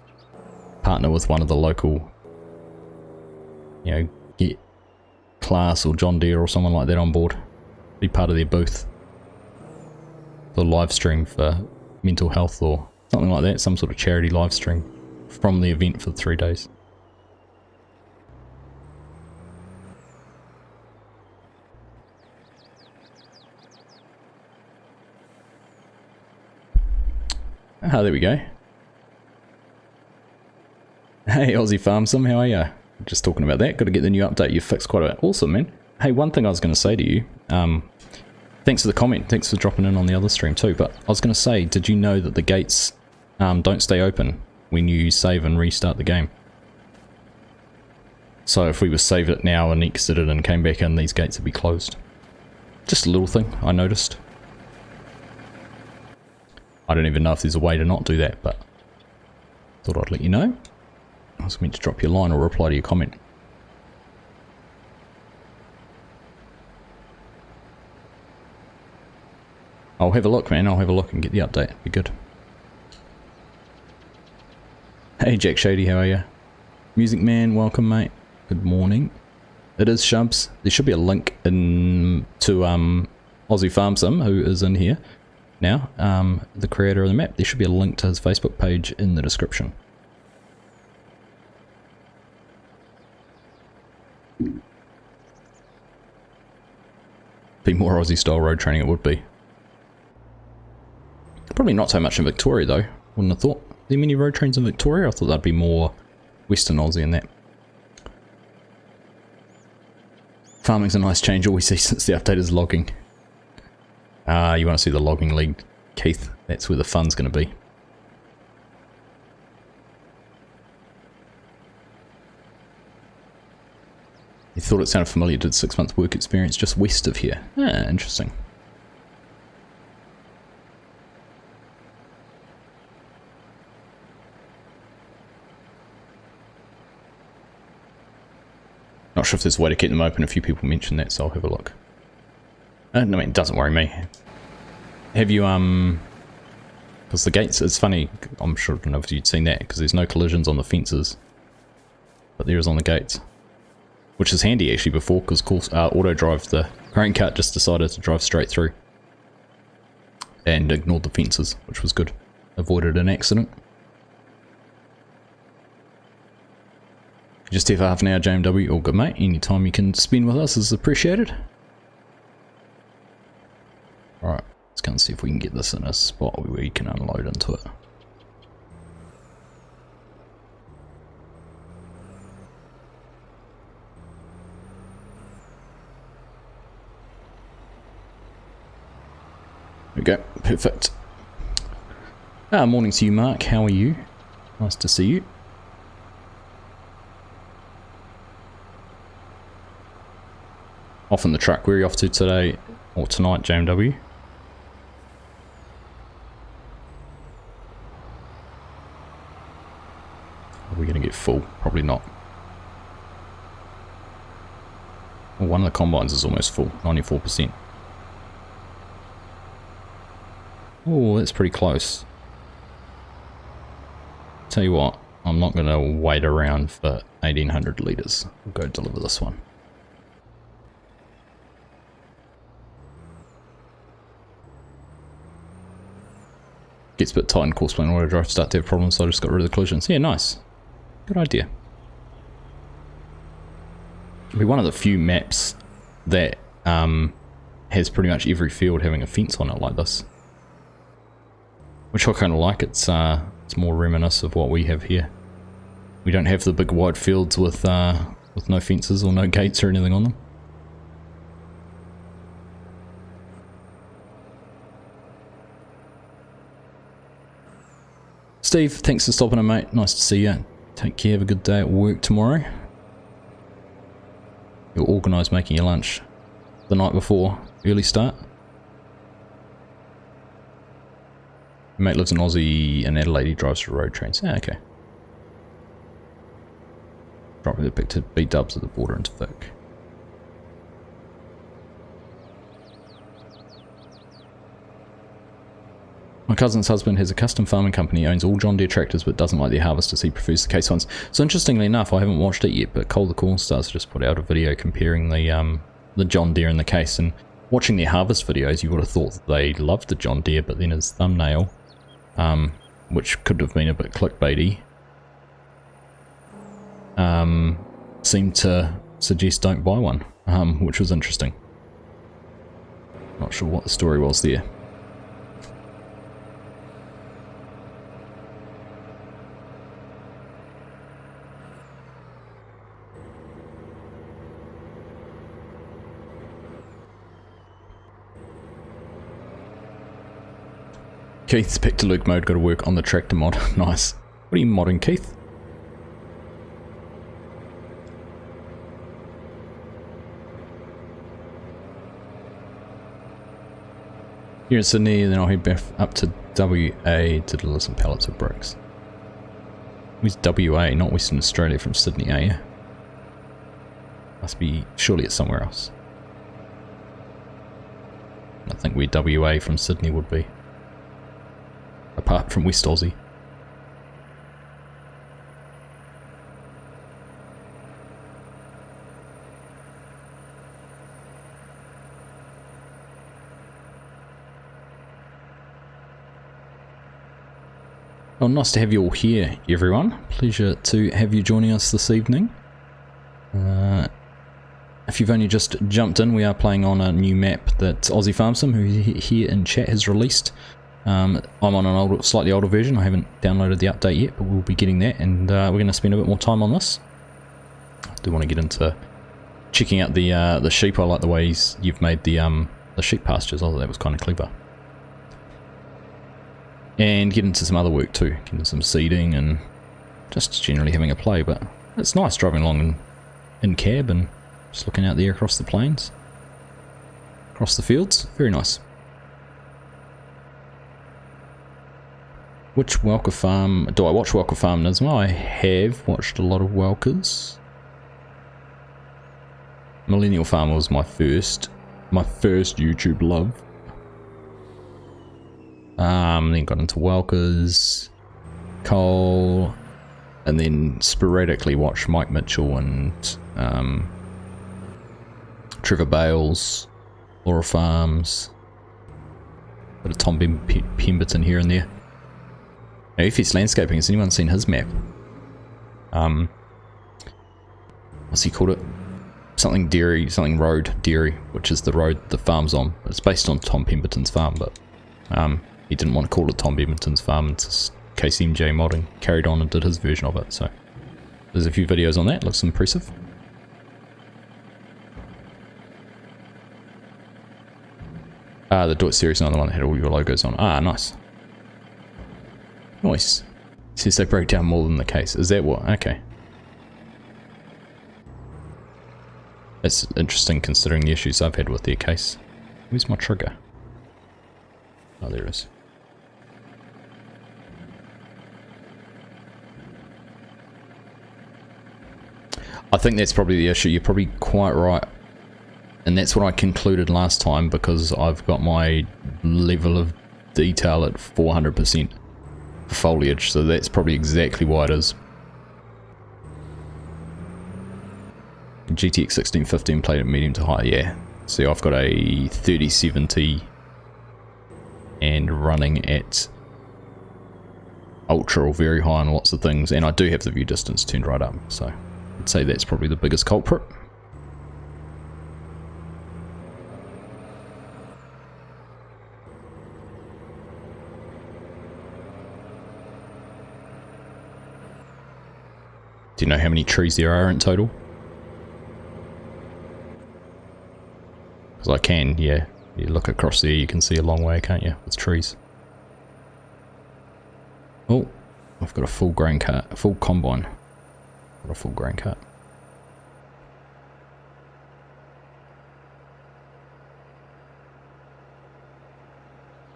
Partner with one of the local, you know, get Class or John Deere or someone like that on board. Be part of their booth. The live stream for mental health or something like that. Some sort of charity live stream from the event for 3 days. Ah, there we go. Hey, Aussie FarmSim, how are ya? Just talking about that. Got to get the new update. You fixed quite a bit. Awesome, man. Hey, one thing I was going to say to you. Thanks for the comment. Thanks for dropping in on the other stream too. But I was going to say, did you know that the gates don't stay open when you save and restart the game? So if we were saved it now and exited and came back in, these gates would be closed. Just a little thing I noticed. I don't even know if there's a way to not do that, but thought I'd let you know. I was meant to drop your line or reply to your comment. I'll have a look, man. I'll have a look and get the update. Be good. Hey, Jack Shady, how are you? Music Man, welcome, mate. Good morning. It is Shubs. There should be a link in to Aussie FarmSim, who is in here now, the creator of the map. There should be a link to his Facebook page in the description. Be more Aussie style road training, it would be. Probably not so much in Victoria though, wouldn't have thought. Are there many road trains in Victoria? I thought that'd be more Western Aussie and that. Farming's a nice change, all we see since the update is logging. You want to see the logging league, Keith? That's where the fun's going to be. You thought it sounded familiar, did 6 months work experience just west of here. Ah, interesting. Not sure if there's a way to keep them open. A few people mentioned that, so I'll have a look. I mean, it doesn't worry me. Have you, because the gates, it's funny, I'm sure, I don't know if you'd seen that, because there's no collisions on the fences. But there is on the gates. Which is handy, actually, before, because auto drive, the grain cart just decided to drive straight through. And ignored the fences, which was good. Avoided an accident. Just here for half an hour, JMW. All good, mate. Any time you can spend with us is appreciated. Alright, let's go and see if we can get this in a spot where we can unload into it. There we go. Perfect. Morning to you, Mark. How are you? Nice to see you. Off in the truck. Where are you off to today or tonight, JMW? Are we going to get full? Probably not. Well, one of the combines is almost full, 94%. Oh, that's pretty close. Tell you what, I'm not going to wait around for 1800 litres. We'll go deliver this one. Gets a bit tight in course plane auto drive, start to have problems, so I just got rid of the collisions. Yeah, nice. Good idea. It'll be one of the few maps that has pretty much every field having a fence on it like this. Which I kind of like. It's more reminiscent of what we have here. We don't have the big wide fields with no fences or no gates or anything on them. Steve, thanks for stopping in, mate. Nice to see you. Take care. Have a good day at work tomorrow. You'll organise making your lunch the night before. Early start. Your mate lives in Aussie and Adelaide. He drives for road trains. Ah, okay. Dropping the pick to B-dubs at the border into Vic. My cousin's husband has a custom farming company, owns all John Deere tractors but doesn't like their harvesters, he prefers the case ones. So interestingly enough, I haven't watched it yet, but Cole the Corn Stars just put out a video comparing the John Deere and the case, and watching their harvest videos you would have thought that they loved the John Deere, but then his thumbnail, which could have been a bit clickbaity, seemed to suggest don't buy one, which was interesting. Not sure what the story was there. Keith's back to Luke mode, got to work on the tractor mod. Nice. What are you modding, Keith? Here in Sydney, then I'll head back up to WA to deliver some pallets of bricks. Where's WA? Not Western Australia from Sydney, eh? Must be, surely it's somewhere else. I think where WA from Sydney would be. Apart from West Aussie. Well, nice to have you all here, everyone. Pleasure to have you joining us this evening. If you've only just jumped in, we are playing on a new map that Aussie FarmSim, who here in chat, has released. I'm on an slightly older version. I haven't downloaded the update yet, but we'll be getting that, and we're going to spend a bit more time on this. I do want to get into checking out the sheep. I like the ways you've made the sheep pastures. I thought that was kind of clever. And get into some other work too, get into some seeding and just generally having a play. But it's nice driving along in cab and just looking out there across the plains, across the fields. Very nice. Which Welker farm do I watch? Welker Farm Nisma. I have watched a lot of Welkers. Millennial Farmer was my first YouTube love. Then got into Welkers, Cole, and then sporadically watched Mike Mitchell and Trevor Bales, Laura Farms, bit of Tom Pemberton here and there. Now, FS Landscaping, has anyone seen his map? What's he called it? Something Dairy, something Road Dairy, which is the road the farm's on. It's based on Tom Pemberton's farm, but he didn't want to call it Tom Pemberton's farm, and KCMJ Modding carried on and did his version of it. So there's a few videos on that. Looks impressive. The Do It series, another one that had all your logos on. Ah, nice. Nice. Says they break down more than the case. Is that what? Okay. That's interesting considering the issues I've had with their case. Where's my trigger? Oh, there it is. I think that's probably the issue. You're probably quite right. And that's what I concluded last time, because I've got my level of detail at 400% for foliage, so that's probably exactly why it is. GTX 1615 played at medium to high, yeah. See, I've got a 3070 and running at ultra or very high on lots of things, and I do have the view distance turned right up, so I'd say that's probably the biggest culprit. Do you know how many trees there are in total? Because I can, yeah. You look across there, you can see a long way, can't you? With trees. Oh, I've got a full grain cart, a full combine. Got a full grain cart.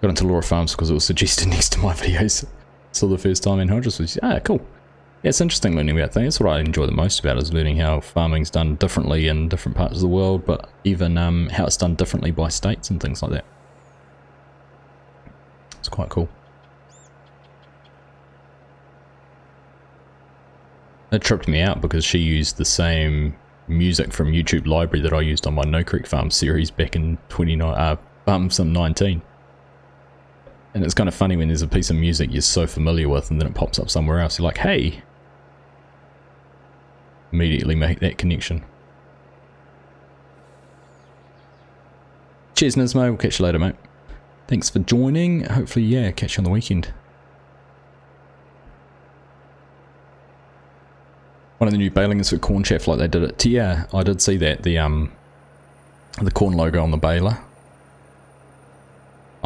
Got into Laura Farms because it was suggested next to my videos. Saw the first time, and I just was, cool. Yeah, it's interesting learning about things. That's what I enjoy the most about, is learning how farming's done differently in different parts of the world, but even how it's done differently by states and things like that. It's quite cool. It tripped me out because she used the same music from YouTube Library that I used on my No Creek Farm series back in FarmSim 19. And it's kind of funny when there's a piece of music you're so familiar with and then it pops up somewhere else. You're like, hey! Immediately make that connection. Cheers, Nismo. We'll catch you later, mate. Thanks for joining. Hopefully, yeah, catch you on the weekend. One of the new baling is for corn chaff like they did it. Yeah, I did see that. The corn logo on the baler.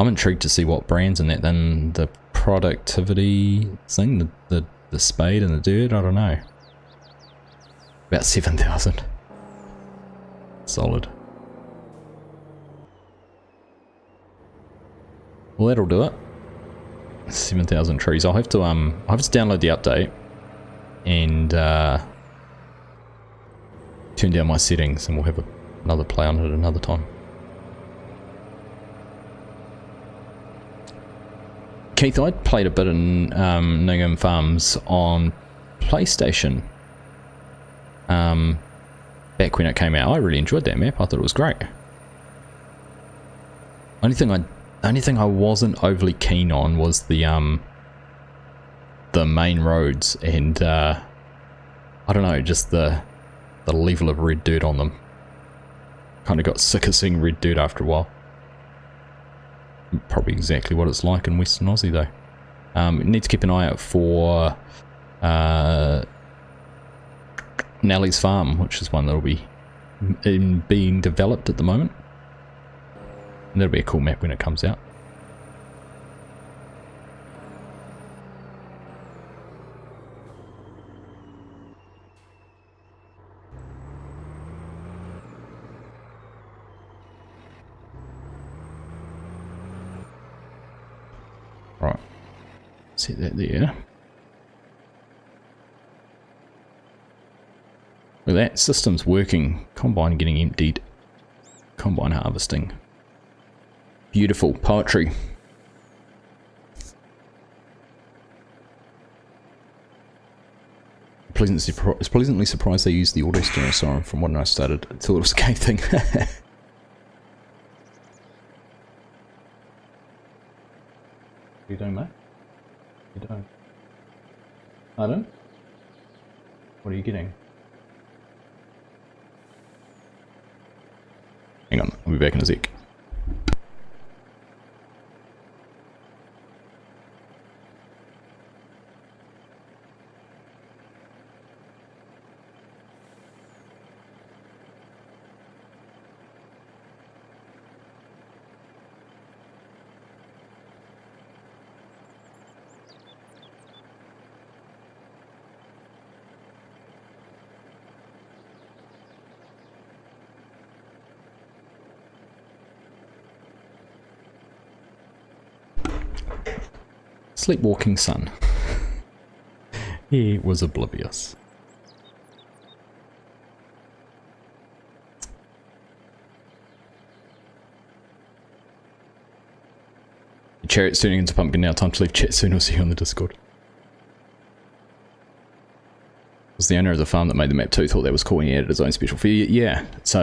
I'm intrigued to see what brands in that. Then the productivity thing, the spade and the dirt, I don't know. About 7,000. Solid. Well, that'll do it. 7,000 trees. I'll have to download the update and turn down my settings, and we'll have another play on it another time. Keith, I played a bit in Ningam Farms on PlayStation back when it came out. I really enjoyed that map. I thought it was great. Only thing I wasn't overly keen on was the main roads, and I don't know, just the level of red dirt on them. Kind of got sick of seeing red dirt after a while. Probably exactly what it's like in Western Aussie though. Need to keep an eye out for Nellie's Farm, which is one that'll be being developed at the moment. And that'll be a cool map when it comes out. Right, set that there. Look at that, system's working. Combine getting emptied. Combine harvesting. Beautiful poetry. Pleasantly surprised they used the auto steering siren from when I started. I thought it was a game thing. You doing, mate? You doing? Pardon? What are you getting? Hang on, I'll be back in a sec. Sleepwalking son. He was oblivious. The chariot's turning into pumpkin now. Time to leave chat soon. I'll see you on the Discord. It was the owner of the farm that made the map too. Thought that was cool and he added his own special fee. Yeah. So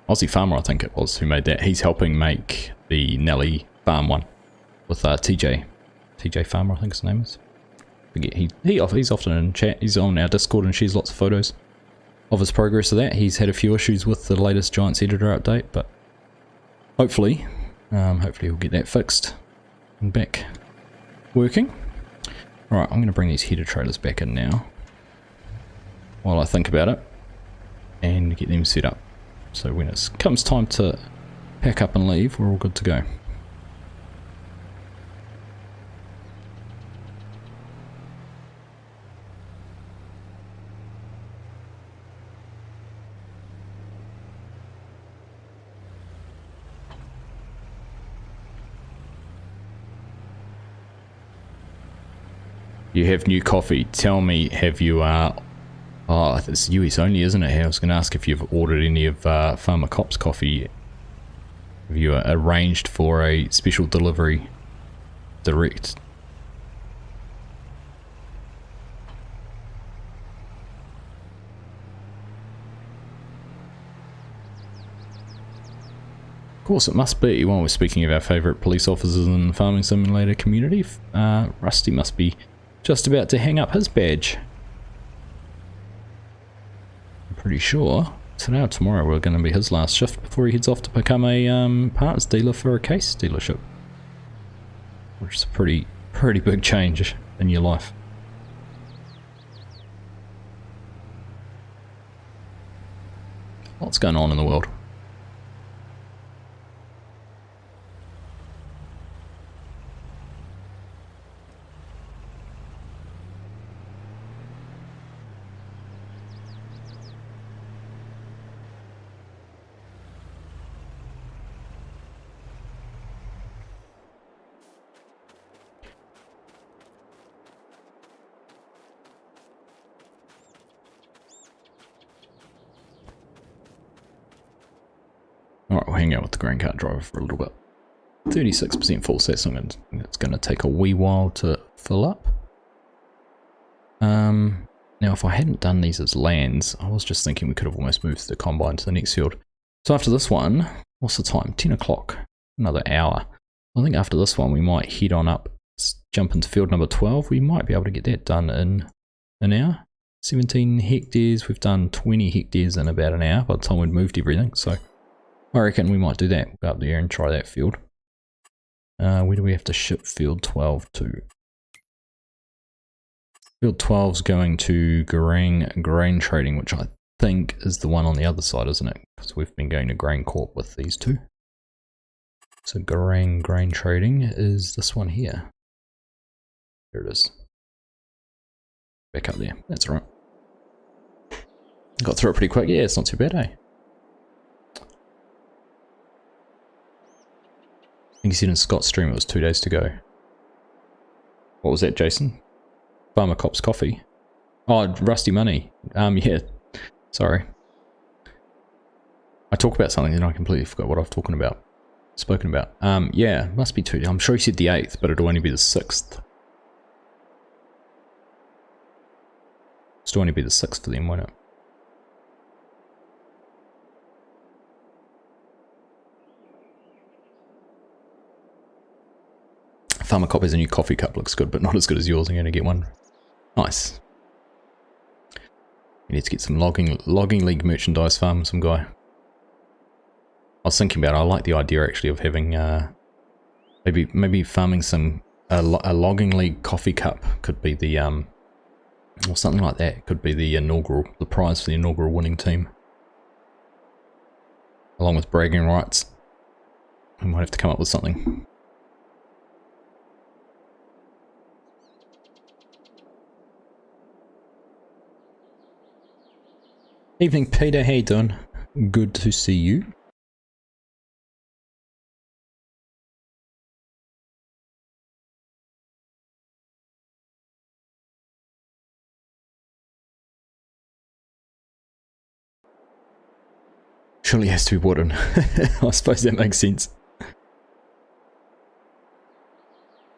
Aussie Farmer, I think it was, who made that. He's helping make the Nelly Farm one with TJ Farmer, I think his name is. Forget, he's often in chat. He's on our Discord and shares lots of photos of his progress of that. He's had a few issues with the latest Giants editor update, but hopefully he'll get that fixed and back working. Alright, I'm going to bring these header trailers back in now while I think about it and get them set up. So when it comes time to pack up and leave, we're all good to go. You have new coffee. Tell me, have you, oh, it's US only, isn't it? I was going to ask if you've ordered any of Farmer Cop's coffee. Have you arranged for a special delivery direct? Of course it must be. While we're speaking of our favourite police officers in the Farming Simulator community, Rusty must be just about to hang up his badge. I'm pretty sure today or tomorrow we're going to be his last shift before he heads off to become a parts dealer for a case dealership, which is a pretty big change in your life. What's going on in the world? hang out with the grain cart driver for a little bit. 36% full, so it's going to take a wee while to fill up. Now if I hadn't done these as lands, I was just thinking we could have almost moved the combine to the next field. So after this one, what's the time? 10 o'clock, another hour. I think after this one we might head on up, jump into field number 12. We might be able to get that done in an hour. 17 hectares, we've done 20 hectares in about an hour by the time we'd moved everything. So I reckon we might do that. We'll go up there and try that field. Where do we have to ship field 12 to? Field 12's going to Gurang grain trading, which I think is the one on the other side, isn't it? Because we've been going to Grain Corp with these two. So Gerang grain trading is this one here. There it is. Back up there. That's all right. Got through it pretty quick. Yeah, it's not too bad, eh? I think he said in Scott's stream it was 2 days to go. What was that, Jason? Farmer Cop's coffee. Oh, Rusty Money. Yeah. Sorry. I talk about something and I completely forgot what I was talking about. Spoken about. Yeah, must be 2 days. I'm sure he said the 8th, but it'll only be the 6th. Still only be the 6th for them, won't it? Farmer Cop has a new coffee cup, looks good, but not as good as yours. I'm going to get one. Nice. We need to get some logging league merchandise farm, some guy. I was thinking about it, I like the idea actually of having, maybe farming some, a logging league coffee cup could be the, or something like that, could be the prize for the inaugural winning team. Along with bragging rights. We might have to come up with something. Evening Peter, how you doing? Good to see you. Surely has to be wooden. I suppose that makes sense.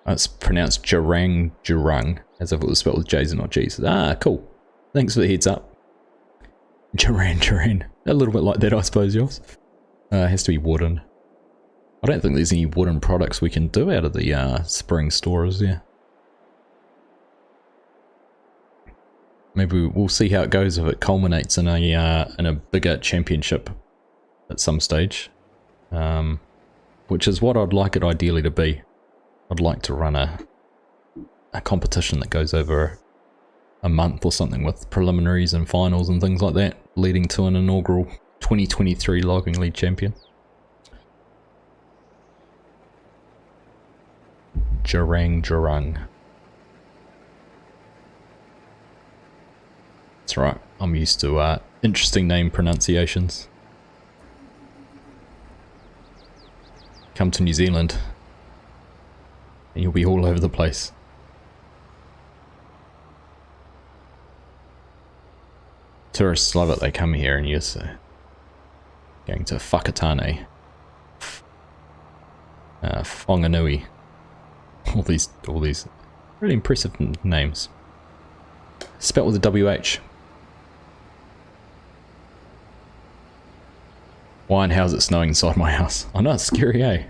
It's pronounced Gerang, as if it was spelled with J's and not G's. Ah, cool. Thanks for the heads up. Gerang. A little bit like that, I suppose, yours. It has to be wooden. I don't think there's any wooden products we can do out of the spring stores there. Maybe we'll see how it goes if it culminates in a bigger championship at some stage. Which is what I'd like it ideally to be. I'd like to run a competition that goes over a month or something with preliminaries and finals and things like that, leading to an inaugural 2023 Logging League champion. Gerang. That's right, I'm used to interesting name pronunciations. Come to New Zealand and you'll be all over the place. Tourists love it, they come here and you're going to Whakatane, Whanganui, all these really impressive names. Spelt with a WH. Why and how's it snowing inside my house? I know, it's scary, eh?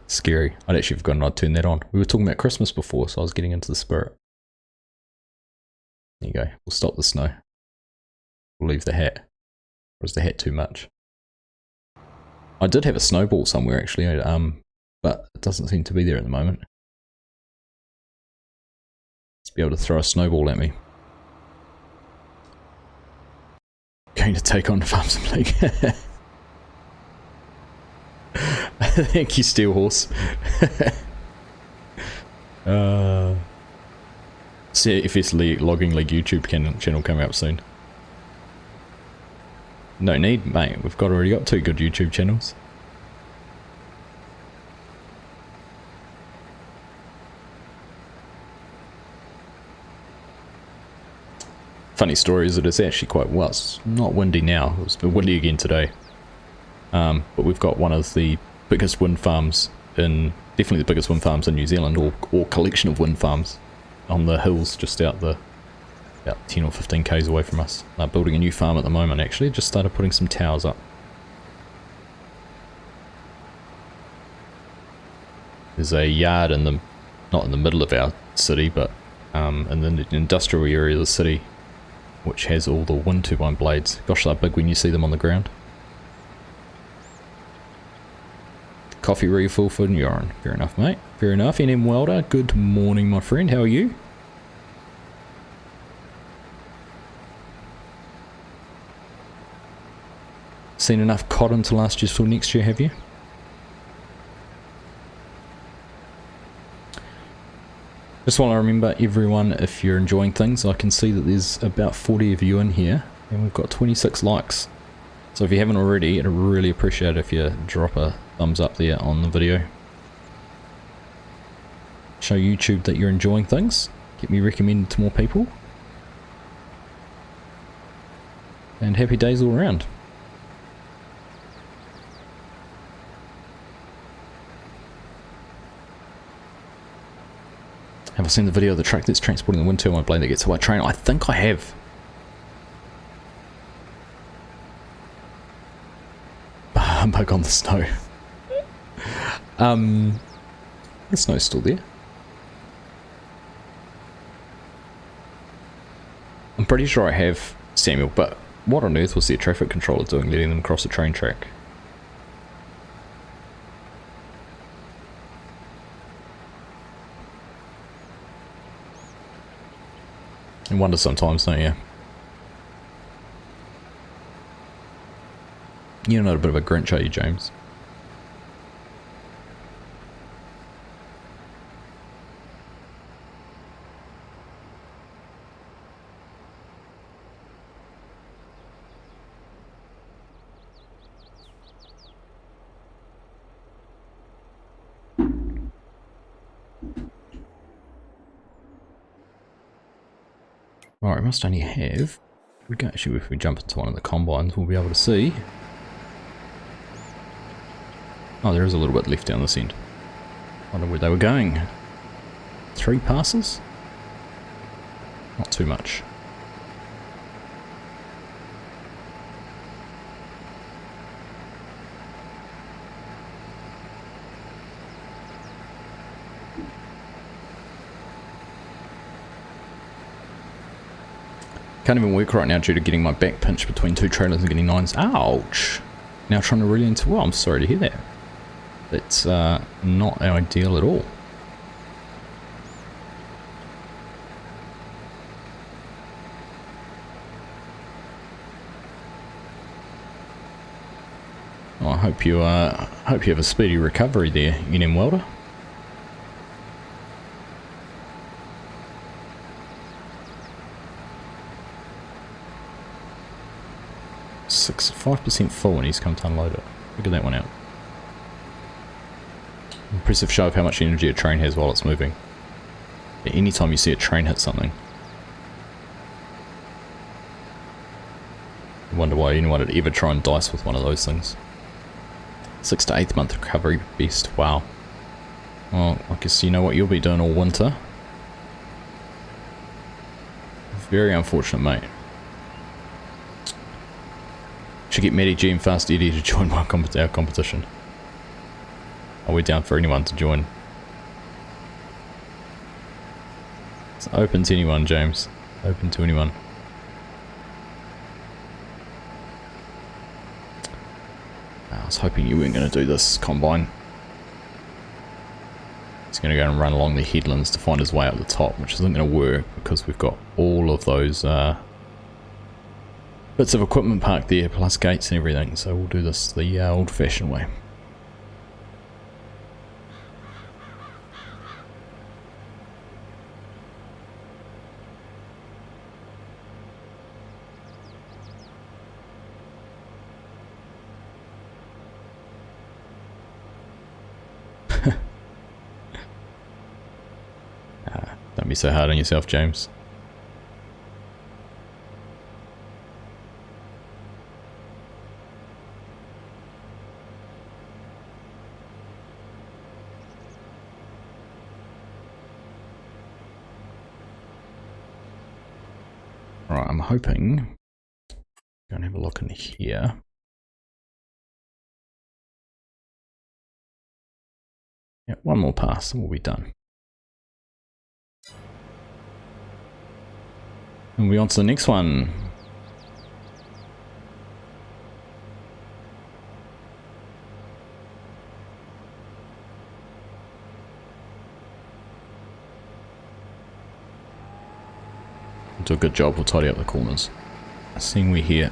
Scary. I'd actually forgotten I'd turned that on. We were talking about Christmas before, so I was getting into the spirit. There you go. We'll stop the snow. We'll leave the hat. Or is the hat too much? I did have a snowball somewhere actually, but it doesn't seem to be there at the moment. Let's be able to throw a snowball at me. Going to take on FarmSim League. Thank you, Steel Horse. CFS League, Logging League YouTube channel coming up soon. No need, mate. We've already got 2 good YouTube channels. Funny story is that it's actually quite well. It's not windy now. It's been windy again today. But we've got one of the biggest wind farms definitely the biggest wind farms in New Zealand, or collection of wind farms on the hills just about 10 or 15 k's away from us. They're building a new farm at the moment actually, just started putting some towers up. There's a yard not in the middle of our city, but in the industrial area of the city, which has all the wind turbine blades. Gosh, they're big when you see them on the ground. Coffee refill for Gurang. Fair enough, mate. Fair enough. NM Welder, good morning, my friend. How are you? Seen enough cotton to last you till next year, have you? Just want to remember everyone, if you're enjoying things, I can see that there's about 40 of you in here, and we've got 26 likes. So if you haven't already, I'd really appreciate it if you drop a thumbs up there on the video. Show YouTube that you're enjoying things. Get me recommended to more people. And happy days all around. Have I seen the video of the truck that's transporting the wind turbine blade that gets hit by a train? I think I have. Humbug on the snow. The snow's still there. I'm pretty sure I have, Samuel, but what on earth was the traffic controller doing letting them cross a train track? You wonder sometimes, don't you? You're not a bit of a Grinch, are you, James? Alright, we must only have... We can actually, if we jump into one of the combines, we'll be able to see. Oh, there is a little bit left down this end. Wonder where they were going. 3 passes? Not too much. Can't even work right now due to getting my back pinched between 2 trailers and getting 9s. Ouch! Now trying to reel into... Well, I'm sorry to hear that. That's not ideal at all. Well, I hope you have a speedy recovery there, NM Welder. 5% full and he's come to unload it. Figure that one out. Impressive show of how much energy a train has while it's moving. Anytime you see a train hit something. I wonder why anyone would ever try and dice with one of those things. 6 to 8 month recovery best. Wow. Well, I guess you know what you'll be doing all winter. Very unfortunate, mate. Should get Matty G and Fast Eddie to join our competition. Are we down for anyone to join? It's open to anyone, James. Open to anyone. I was hoping you weren't going to do this combine. He's going to go and run along the headlands to find his way up the top, which isn't going to work because we've got all of those bits of equipment parked there, plus gates and everything, so we'll do this the old-fashioned way. Don't be so hard on yourself, James. I'm hoping, go and have a look in here. Yeah, one more pass and we'll be done. And we're on to the next one. Do a good job, we'll tidy up the corners. Seeing we're here.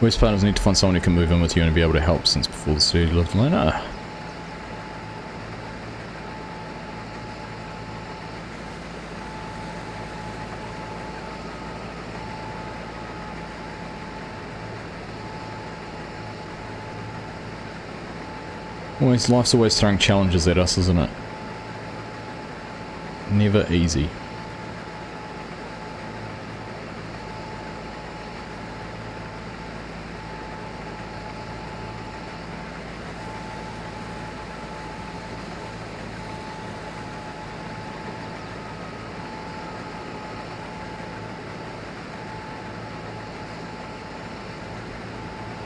West partners need to find someone who can move in with you and be able to help, since before the city lived alone. Life's always throwing challenges at us, isn't it? Never easy.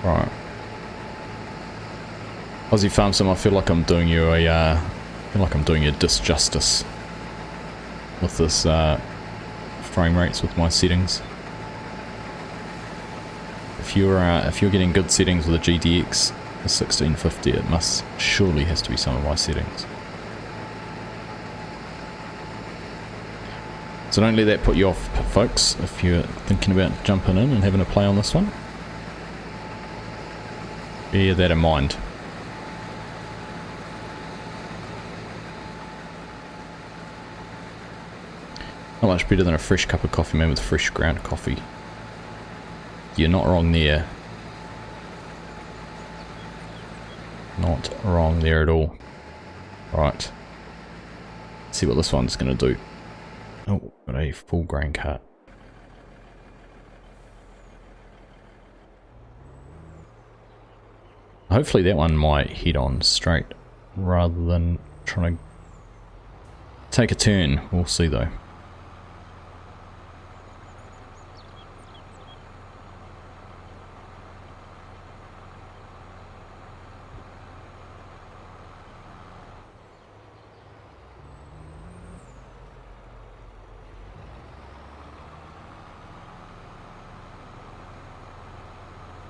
Right. Aussie FarmSim, I feel like I'm doing you a disjustice with this frame rates with my settings. If you're getting good settings with a GTX 1650, it must surely has to be some of my settings. So don't let that put you off, folks, if you're thinking about jumping in and having a play on this one. Bear that in mind. Not much better than a fresh cup of coffee made with fresh ground coffee. You're not wrong there. Not wrong there at all. Right. Let's see what this one's going to do. Oh, got a full grain cart. Hopefully that one might head on straight rather than trying to take a turn. We'll see though.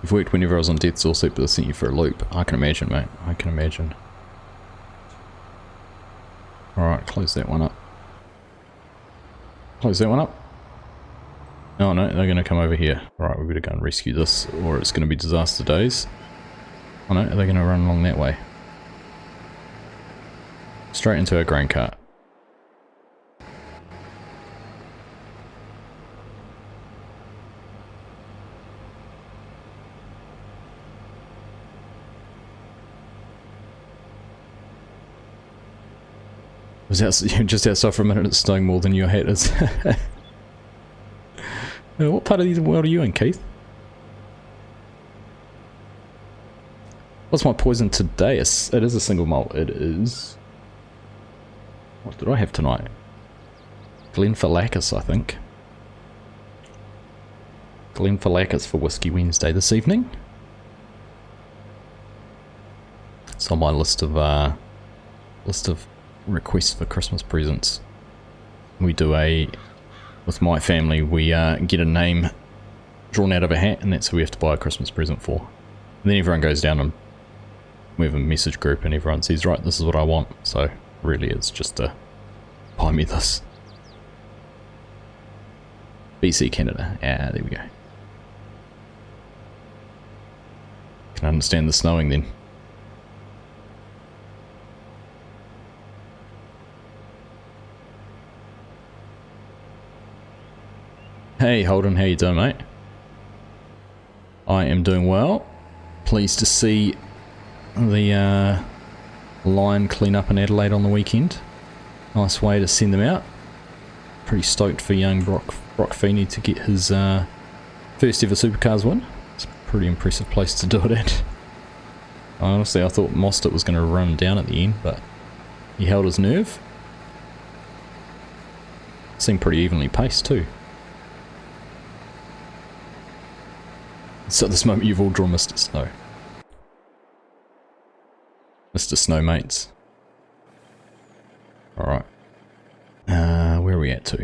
You've worked whenever I was on death's door sleep, but they sent you for a loop. I can imagine, mate. I can imagine. Alright, close that one up. Close that one up. Oh no, they're going to come over here. Alright, we better go and rescue this, or it's going to be disaster days. Oh no, they're going to run along that way. Straight into our grain cart. Was that just outside for a minute? It's snowing more than your hat is. What part of the world are you in, Keith? What's my poison today? It is a single malt. It is... What did I have tonight? Glenfalakis, I think. Glenfalakis for Whiskey Wednesday this evening. It's on my list of requests for Christmas presents. We do with my family, we get a name drawn out of a hat, and that's who we have to buy a Christmas present for. And then everyone goes down and we have a message group and everyone says, right, this is what I want. So really it's just a buy me this. BC Canada. Ah, there we go. Can understand the snowing then. Hey Holden, how you doing, mate? I am doing well. Pleased to see the line clean up in Adelaide on the weekend. Nice way to send them out. Pretty stoked for young Brock Feeney to get his first ever Supercars win. It's a pretty impressive place to do it at. Honestly, I thought Mostert was going to run down at the end, but he held his nerve. Seemed pretty evenly paced too. So at this moment you've all drawn Mr. Snow. Mr. Snowmates. Alright. Where are we at to?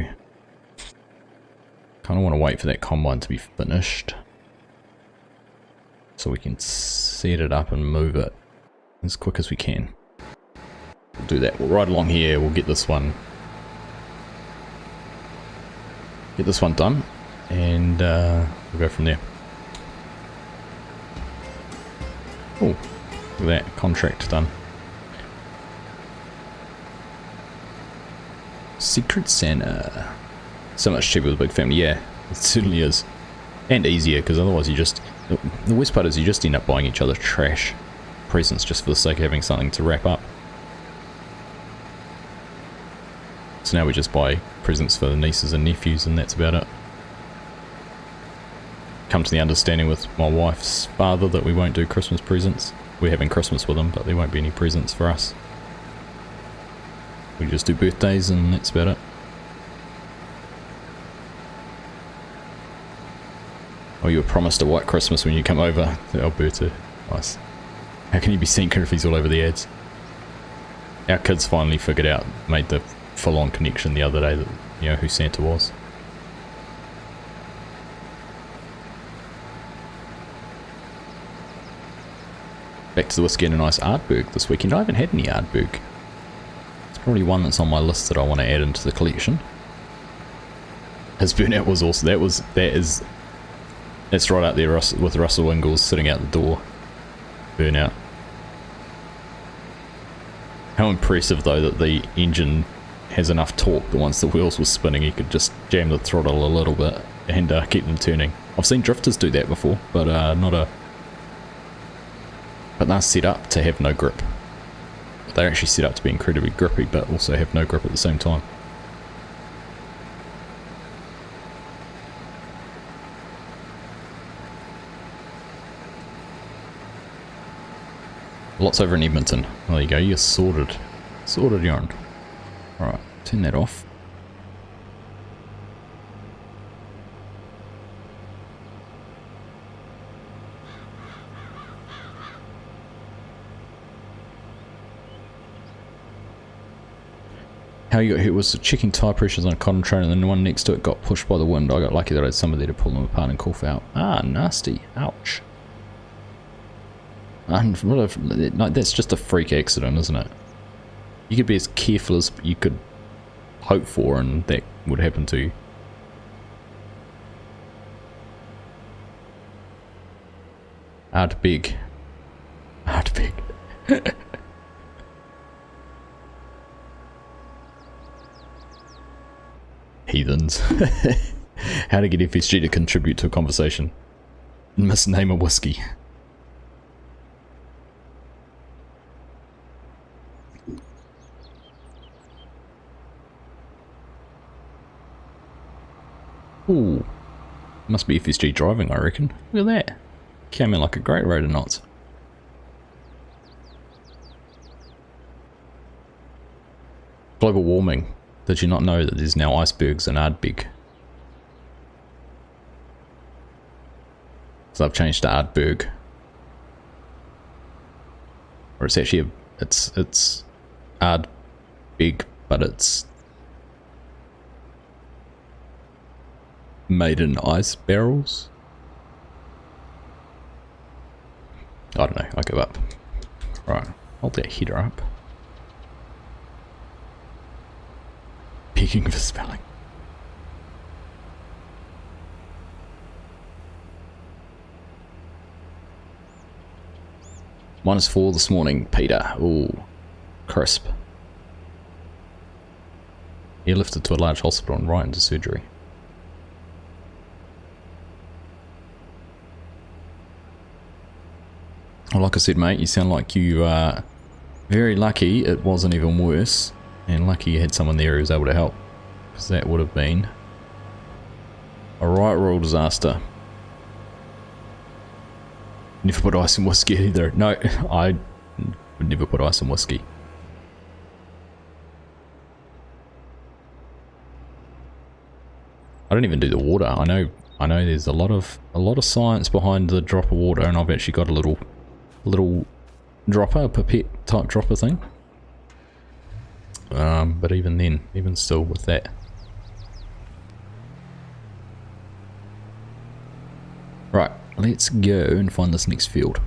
Kind of want to wait for that combine to be finished, so we can set it up and move it as quick as we can. We'll do that. We'll ride along here. We'll get this one. Get this one done, and we'll go from there. Oh, look at that contract done. Secret Santa. So much cheaper with a big family. Yeah, it certainly is, and easier, because otherwise you just, the worst part is you just end up buying each other trash presents just for the sake of having something to wrap up. So now we just buy presents for the nieces and nephews, and that's about it. Come to the understanding with my wife's father that we won't do Christmas presents. We're having Christmas with them, but there won't be any presents for us. We just do birthdays, and that's about it. Oh, you were promised a white Christmas when you come over to Alberta. Nice. How can you be seeing confetti all over the ads? Our kids finally figured out, made the full-on connection the other day that, you know, who Santa was. Back to the whiskey and a nice Ardbeg this weekend. I haven't had any Ardbeg. It's probably one that's on my list that I want to add into the collection. His burnout was also, that's right out there with Russell Ingalls sitting out the door. Burnout. How impressive though that the engine has enough torque that once the wheels were spinning you could just jam the throttle a little bit and keep them turning. I've seen drifters do that before, but but they're set up to have no grip. They're actually set up to be incredibly grippy but also have no grip at the same time. Lots over in Edmonton. Well, there you go, you're sorted. Sorted yarn. Alright, turn that off. How you got hit was checking tyre pressures on a cotton train, and then the one next to it got pushed by the wind. I got lucky that I had somebody there to pull them apart and call for help. Ah, nasty. Ouch. And that's just a freak accident, isn't it? You could be as careful as you could hope for, and that would happen to you. Ardbeg. Ardbeg. Heathens. How to get FSG to contribute to a conversation. Misname a whiskey. Ooh, must be FSG driving, I reckon. Look at that. Came in like a great rate of knots. Global warming. Did you not know that there's now icebergs in Ardbeg? So I've changed to Ardbeg. Or it's actually it's Ardbeg, but it's made in ice barrels. I don't know, I give up. Right, hold that heater up. Peeking for spelling. -4 this morning, Peter. Ooh, crisp. Airlifted to a large hospital and right into surgery. Well, like I said, mate, you sound like you are very lucky it wasn't even worse, and lucky you had someone there who was able to help, because that would have been a right royal disaster. Never put ice in whiskey either. No, I would never put ice in whiskey. I don't even do the water. I know there's a lot of science behind the drop of water, and I've actually got a little dropper, a pipette type dropper thing. But even then, even still with that. Right, let's go and find this next field.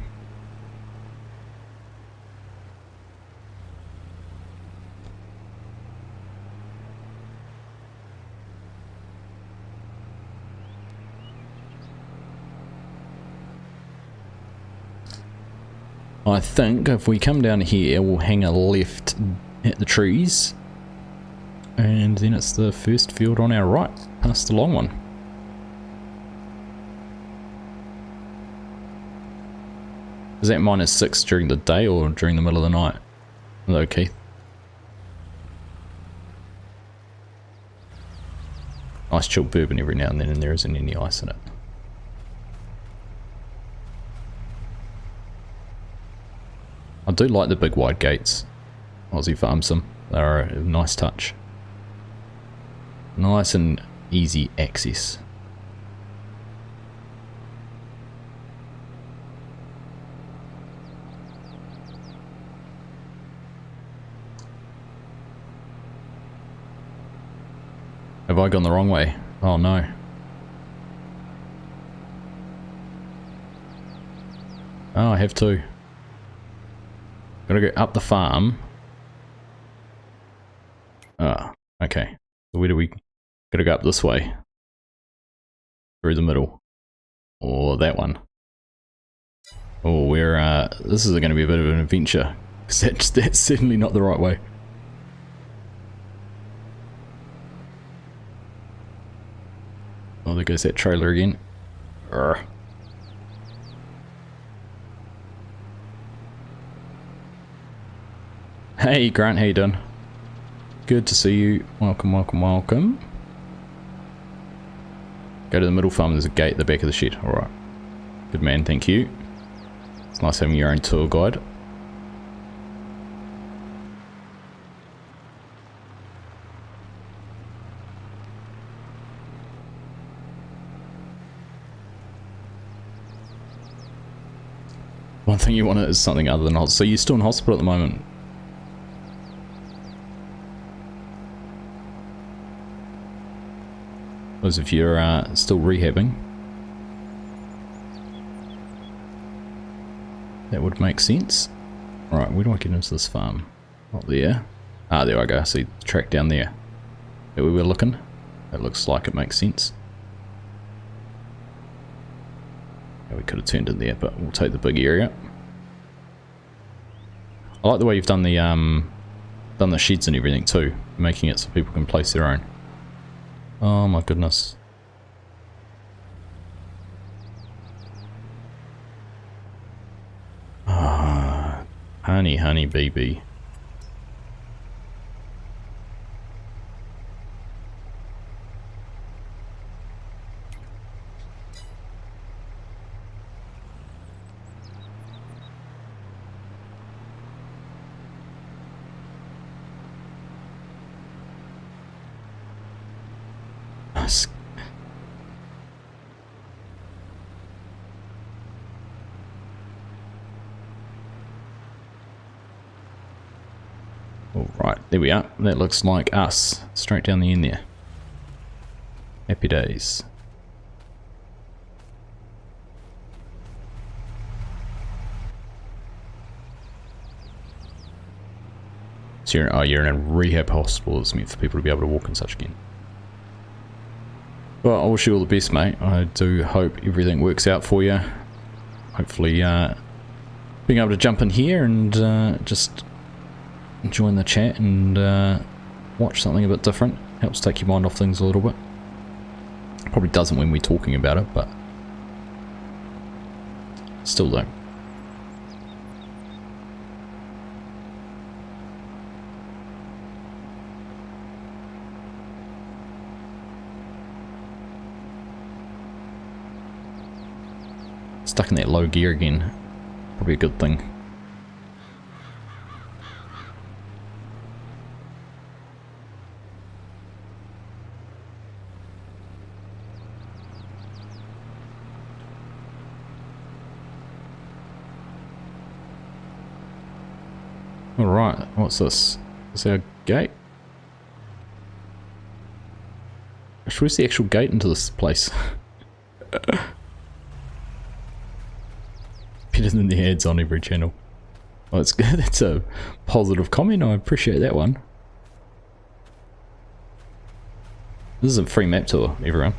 I think if we come down here, we'll hang a left at the trees, and then it's the first field on our right, past the long one. Is that -6 during the day or during the middle of the night? Hello, Keith. Nice chilled bourbon every now and then, and there isn't any ice in it. I do like the big wide gates. Aussie FarmSim. They're a nice touch. Nice and easy access. Have I gone the wrong way? Oh no. Oh, I have too. Gotta go up the farm. Ah, okay. So where do we... Gotta go up this way. Through the middle. Or that one. Oh, we're, this is going to be a bit of an adventure. Because that's certainly not the right way. Oh, there goes that trailer again. Urgh. Hey Grant, how you doing? Good to see you. Welcome, welcome, welcome. Go to the middle farm, there's a gate at the back of the shed. Alright. Good man, thank you. It's nice having your own tour guide. One thing you want is something other than hospital. So you're still in hospital at the moment? As if you're still rehabbing. That would make sense. Alright, where do I get into this farm? Not there. Ah, there I go. I see the track down there. That we were looking. That looks like it makes sense. Yeah, we could have turned in there, but we'll take the big area. I like the way you've done the sheds and everything too, making it so people can place their own. Oh my goodness. Ah, honey, honey, baby. Alright, there we are. That looks like us. Straight down the end there. Happy days. So you're in a rehab hospital. It's meant for people to be able to walk and such again. Well, I wish you all the best, mate. I do hope everything works out for you. Hopefully, being able to jump in here and just join the chat and watch something a bit different helps take your mind off things a little bit. Probably doesn't when we're talking about it, but still though. stuck in that low gear again. Probably a good thing. Alright, what's this? Is there a gate? Where's the actual gate into this place? Better than the ads on every channel. Oh, that's good. That's a positive comment. I appreciate that one. This is a free map tour, everyone.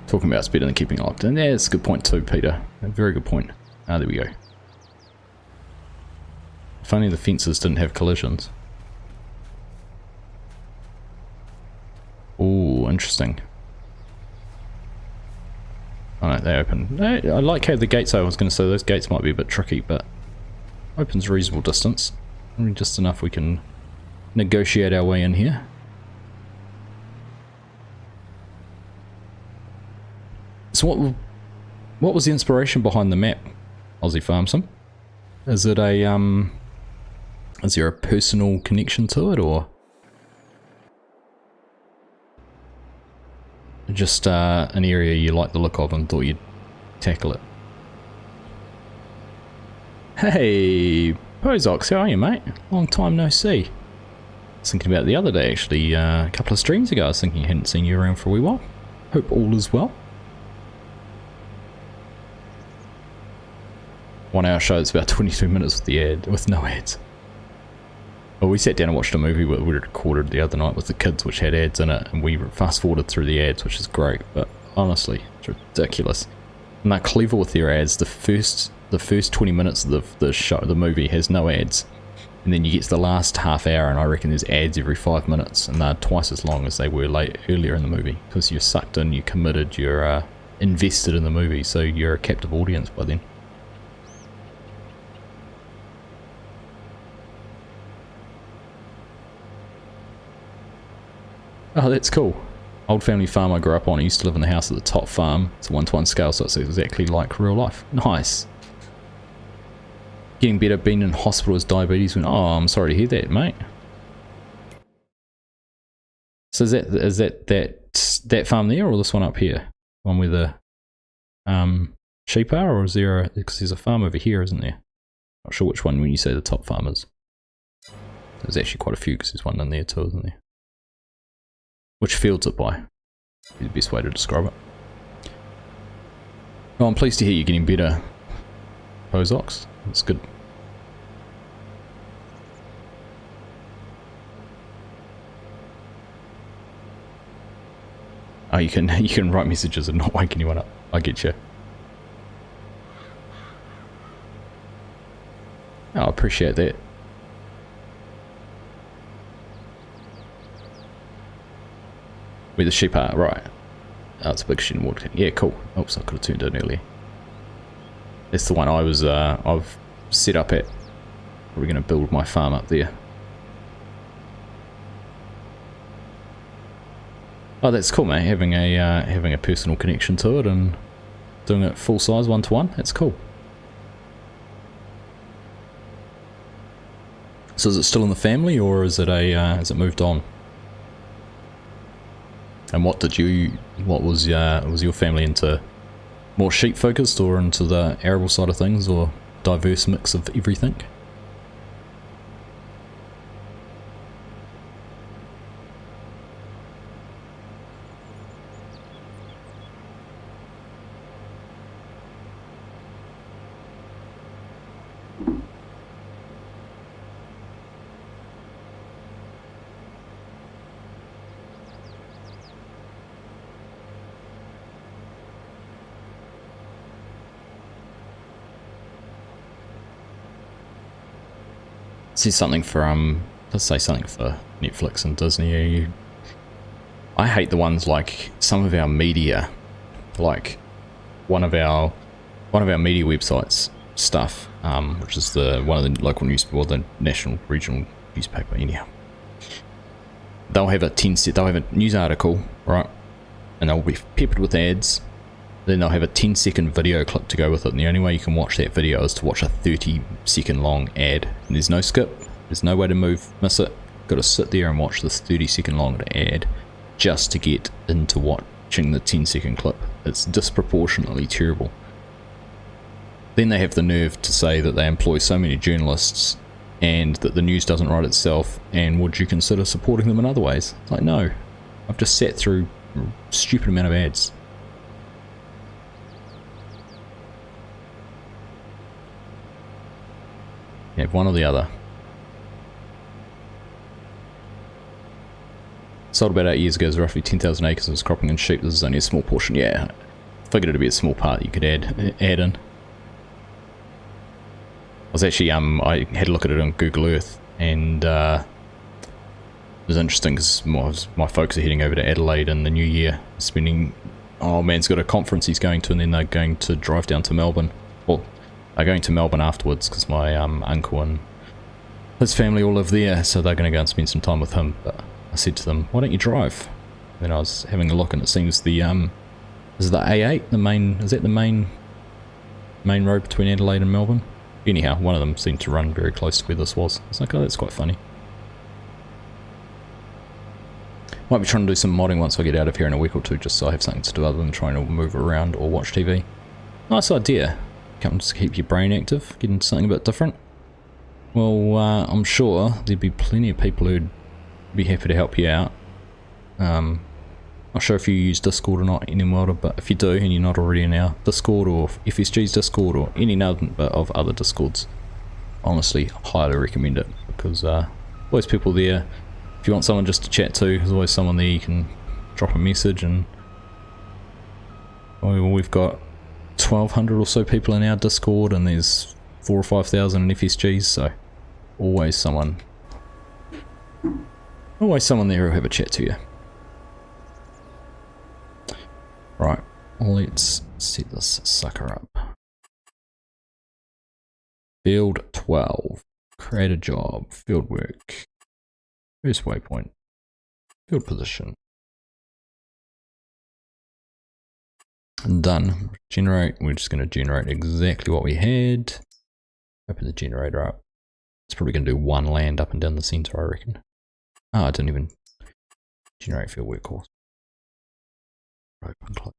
Talking about speed and keeping locked in. Yeah, that's a good point too, Peter. A very good point. Ah, there we go. If only the fences didn't have collisions. Ooh, interesting. Oh no, they open. I like how the gates are. I was going to say those gates might be a bit tricky, but opens reasonable distance. I mean, just enough we can negotiate our way in here. So what was the inspiration behind the map, Aussie FarmSim? Is it a is there a personal connection to it, or just an area you like the look of and thought you'd tackle it? Hey, Pozox, how are you, mate? Long time no see. I was thinking about it the other day, actually, a couple of streams ago. I was thinking I hadn't seen you around for a wee while. Hope all is well. 1 hour show, it's about 22 minutes with the ad, with no ads. Well, we sat down and watched a movie we recorded the other night with the kids, which had ads in it, and we fast forwarded through the ads, which is great, but honestly, it's ridiculous. And they're clever with their ads. The first 20 minutes of the movie has no ads, and then you get to the last half hour, and I reckon there's ads every 5 minutes, and they're twice as long as they were earlier in the movie, because you're sucked in, you're committed, you're invested in the movie, so you're a captive audience by then. Oh, that's cool. Old family farm I grew up on. I used to live in the house at the top farm. It's a 1-to-1 scale, so it's exactly like real life. Nice. Getting better, being in hospital with diabetes. Oh, I'm sorry to hear that, mate. So is that farm there, or this one up here? One where the sheep are, or is there because there's a farm over here, isn't there? Not sure which one when you say the top farm is. There's actually quite a few, because there's one in there too, isn't there? Which field's it by? Is the best way to describe it. Oh, I'm pleased to hear you're getting better, Pozox. That's good. Oh, you can write messages and not wake anyone up. I get you. Oh, I appreciate that. Where the sheep are, right. Oh, it's a big shooting water. Yeah, cool. Oops, I could have turned in earlier. That's the one I was, I've set up at. We're going to build my farm up there. Oh, that's cool, mate. Having a personal connection to it and doing it full size 1-to-1. That's cool. So is it still in the family, or is it has it moved on? And what was your family into? More sheep focused, or into the arable side of things, or diverse mix of everything? See something for let's say something for Netflix and Disney. I hate the ones like some of our media, like one of our media websites stuff, which is one of the local news, or the national regional newspaper. Anyhow, they'll have a news article, right, and they'll be peppered with ads. Then they'll have a 10-second video clip to go with it, and the only way you can watch that video is to watch a 30-second long ad. And there's no skip, there's no way to miss it. You've got to sit there and watch this 30-second long ad just to get into watching the 10-second clip. It's disproportionately terrible. Then they have the nerve to say that they employ so many journalists and that the news doesn't write itself, and would you consider supporting them in other ways? It's like, no, I've just sat through a stupid amount of ads. You have one or the other. Sold about 8 years ago, roughly 10,000 acres of cropping and sheep. This is only a small portion. Yeah, figured it'd be a small part you could add in. I was actually I had a look at it on Google Earth, and it was interesting because my folks are heading over to Adelaide in the new year, spending. Oh, man's got a conference he's going to, and then they're going to drive down to Melbourne. Well, they're going to Melbourne afterwards because my uncle and his family all live there, so they're going to go and spend some time with him. But I said to them, why don't you drive? Then I was having a look, and it seems the is the A8 is that the main road between Adelaide and Melbourne? Anyhow, one of them seemed to run very close to where this was. I was like, oh, that's quite funny. Might be trying to do some modding once I get out of here in a week or two, just so I have something to do other than trying to move around or watch TV. Nice idea. Come just keep your brain active, get into something a bit different. Well, I'm sure there'd be plenty of people who'd be happy to help you out. Not sure if you use Discord or not anymore, but if you do and you're not already in our Discord or FSG's Discord or any number of other Discords, honestly, highly recommend it, because always people there. If you want someone just to chat to, there's always someone there you can drop a message, and we've got 1,200 or so people in our Discord, and there's 4,000 or 5,000 in FSG's, so always someone there who'll have a chat to you. Right, let's set this sucker up. Field 12. Create a job. Field work. First waypoint. Field position. And done. Generate. We're just going to generate exactly what we had. Open the generator up. It's probably going to do one land up and down the center, I reckon. Oh, I didn't even generate field work course. Open, close.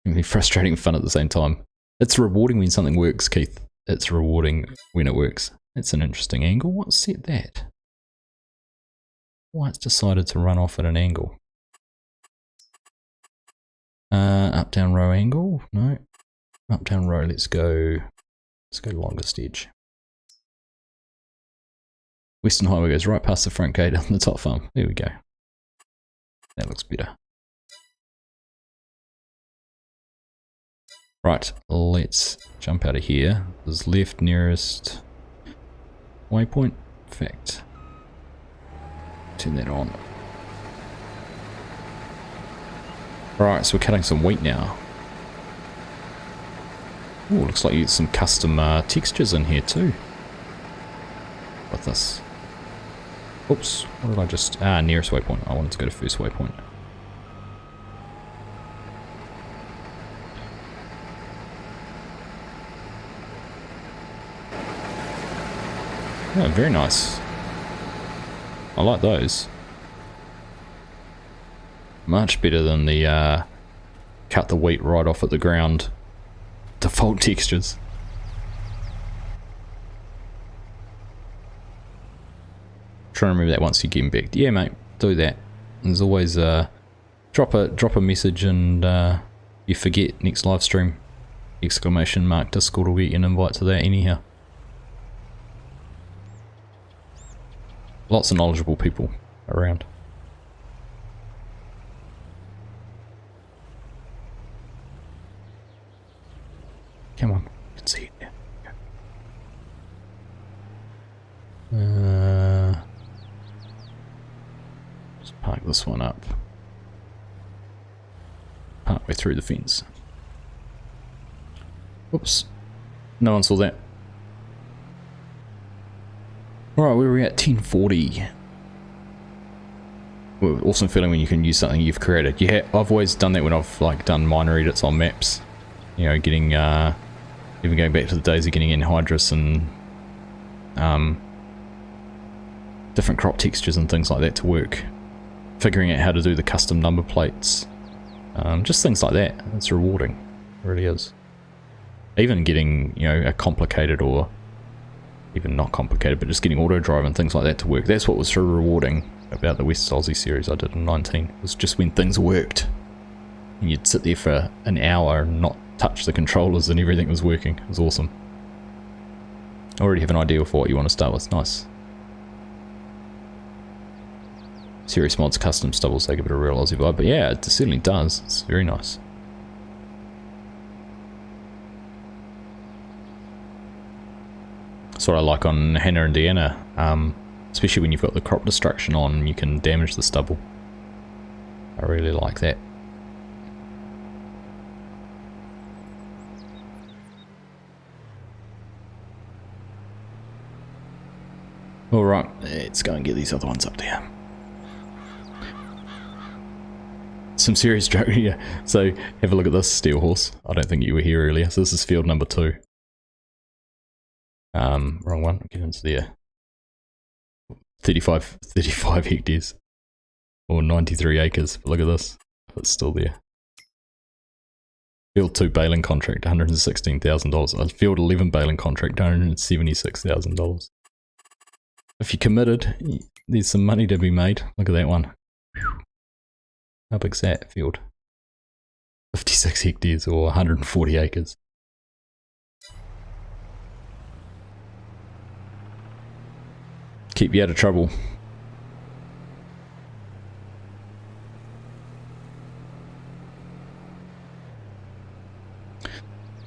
It can be frustrating and fun at the same time. It's rewarding when something works, Keith. It's rewarding when it works. That's an interesting angle. What set that? Why it's decided to run off at an angle? Up down row angle? No. Up down row. Let's go longest edge. Western Highway goes right past the front gate on the top farm. There we go. That looks better. Right, let's jump out of here. This is left nearest waypoint. Perfect. Turn that on. Right, so we're cutting some wheat now. Oh, looks like you get some custom textures in here too. With this. Oops, what did I just... nearest waypoint. I wanted to go to first waypoint. Oh, very nice. I like those. Much better than the cut the wheat right off at the ground default textures. Try and remember that once you get them back. Yeah, mate, do that. There's always drop a message, and you forget next live stream. Exclamation mark Discord will get you an invite to that anyhow. Lots of knowledgeable people around. Come on, you can see it now. Just park this one up. Partway through the fence. Whoops. No one saw that. Alright, where are we at? 1040. Well, awesome feeling when you can use something you've created. Yeah, I've always done that when I've like done minor edits on maps. You know, getting even going back to the days of getting anhydrous and different crop textures and things like that to work. Figuring out how to do the custom number plates. Just things like that. It's rewarding. It really is. Even getting, you know, a complicated or even not complicated, but just getting auto drive and things like that to work. That's what was so rewarding about the West Aussie series I did in 19. It was just when things worked. And you'd sit there for an hour and not touch the controllers and everything was working. It was awesome. I already have an idea for what you want to start with. Nice. Serious mods custom stubbles take a bit of real Aussie vibe, but yeah, it certainly does. It's very nice. That's what I like on Hannah and Deanna, especially when you've got the crop destruction on, you can damage the stubble. I really like that. Alright, let's go and get these other ones up there. Some serious joke here. So have a look at this steel horse. I don't think you were here earlier. So this is field number 2. Wrong one. Get into there. 35 hectares. Or 93 acres. But look at this. It's still there. Field 2 baling contract, $116,000. Field 11 baling contract, $176,000. If you're committed, there's some money to be made. Look at that one. How big's that field? 56 hectares or 140 acres. Keep you out of trouble.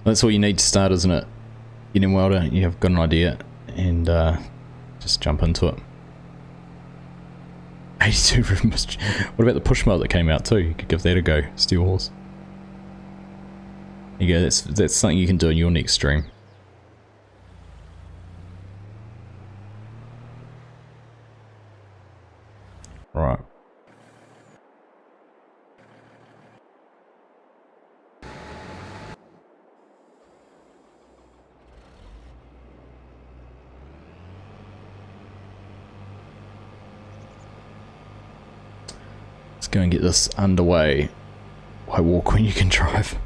That's all you need to start, isn't it? Get in welder, you've got an idea, and just jump into it. 82 rooms. What about the push mower that came out too? You could give that a go. Steel horse. There you go, that's something you can do in your next stream. Right. Let's go and get this underway. Why walk when you can drive?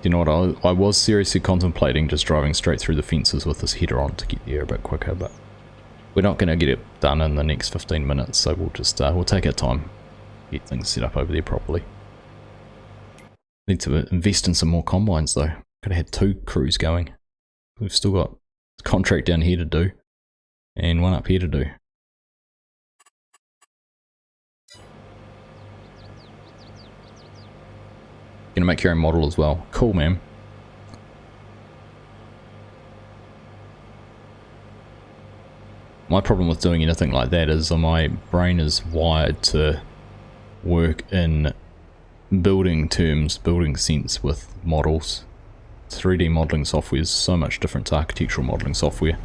You know what, I was seriously contemplating just driving straight through the fences with this header on to get there a bit quicker, but we're not going to get it done in the next 15 minutes, so we'll just we'll take our time, get things set up over there properly. Need to invest in some more combines though. Could have had 2 crews going. We've still got a contract down here to do, and one up here to do. Gonna make your own model as well. Cool, man. My problem with doing anything like that is my brain is wired to work in building terms, building sense with models. 3D modeling software is so much different to architectural modeling software.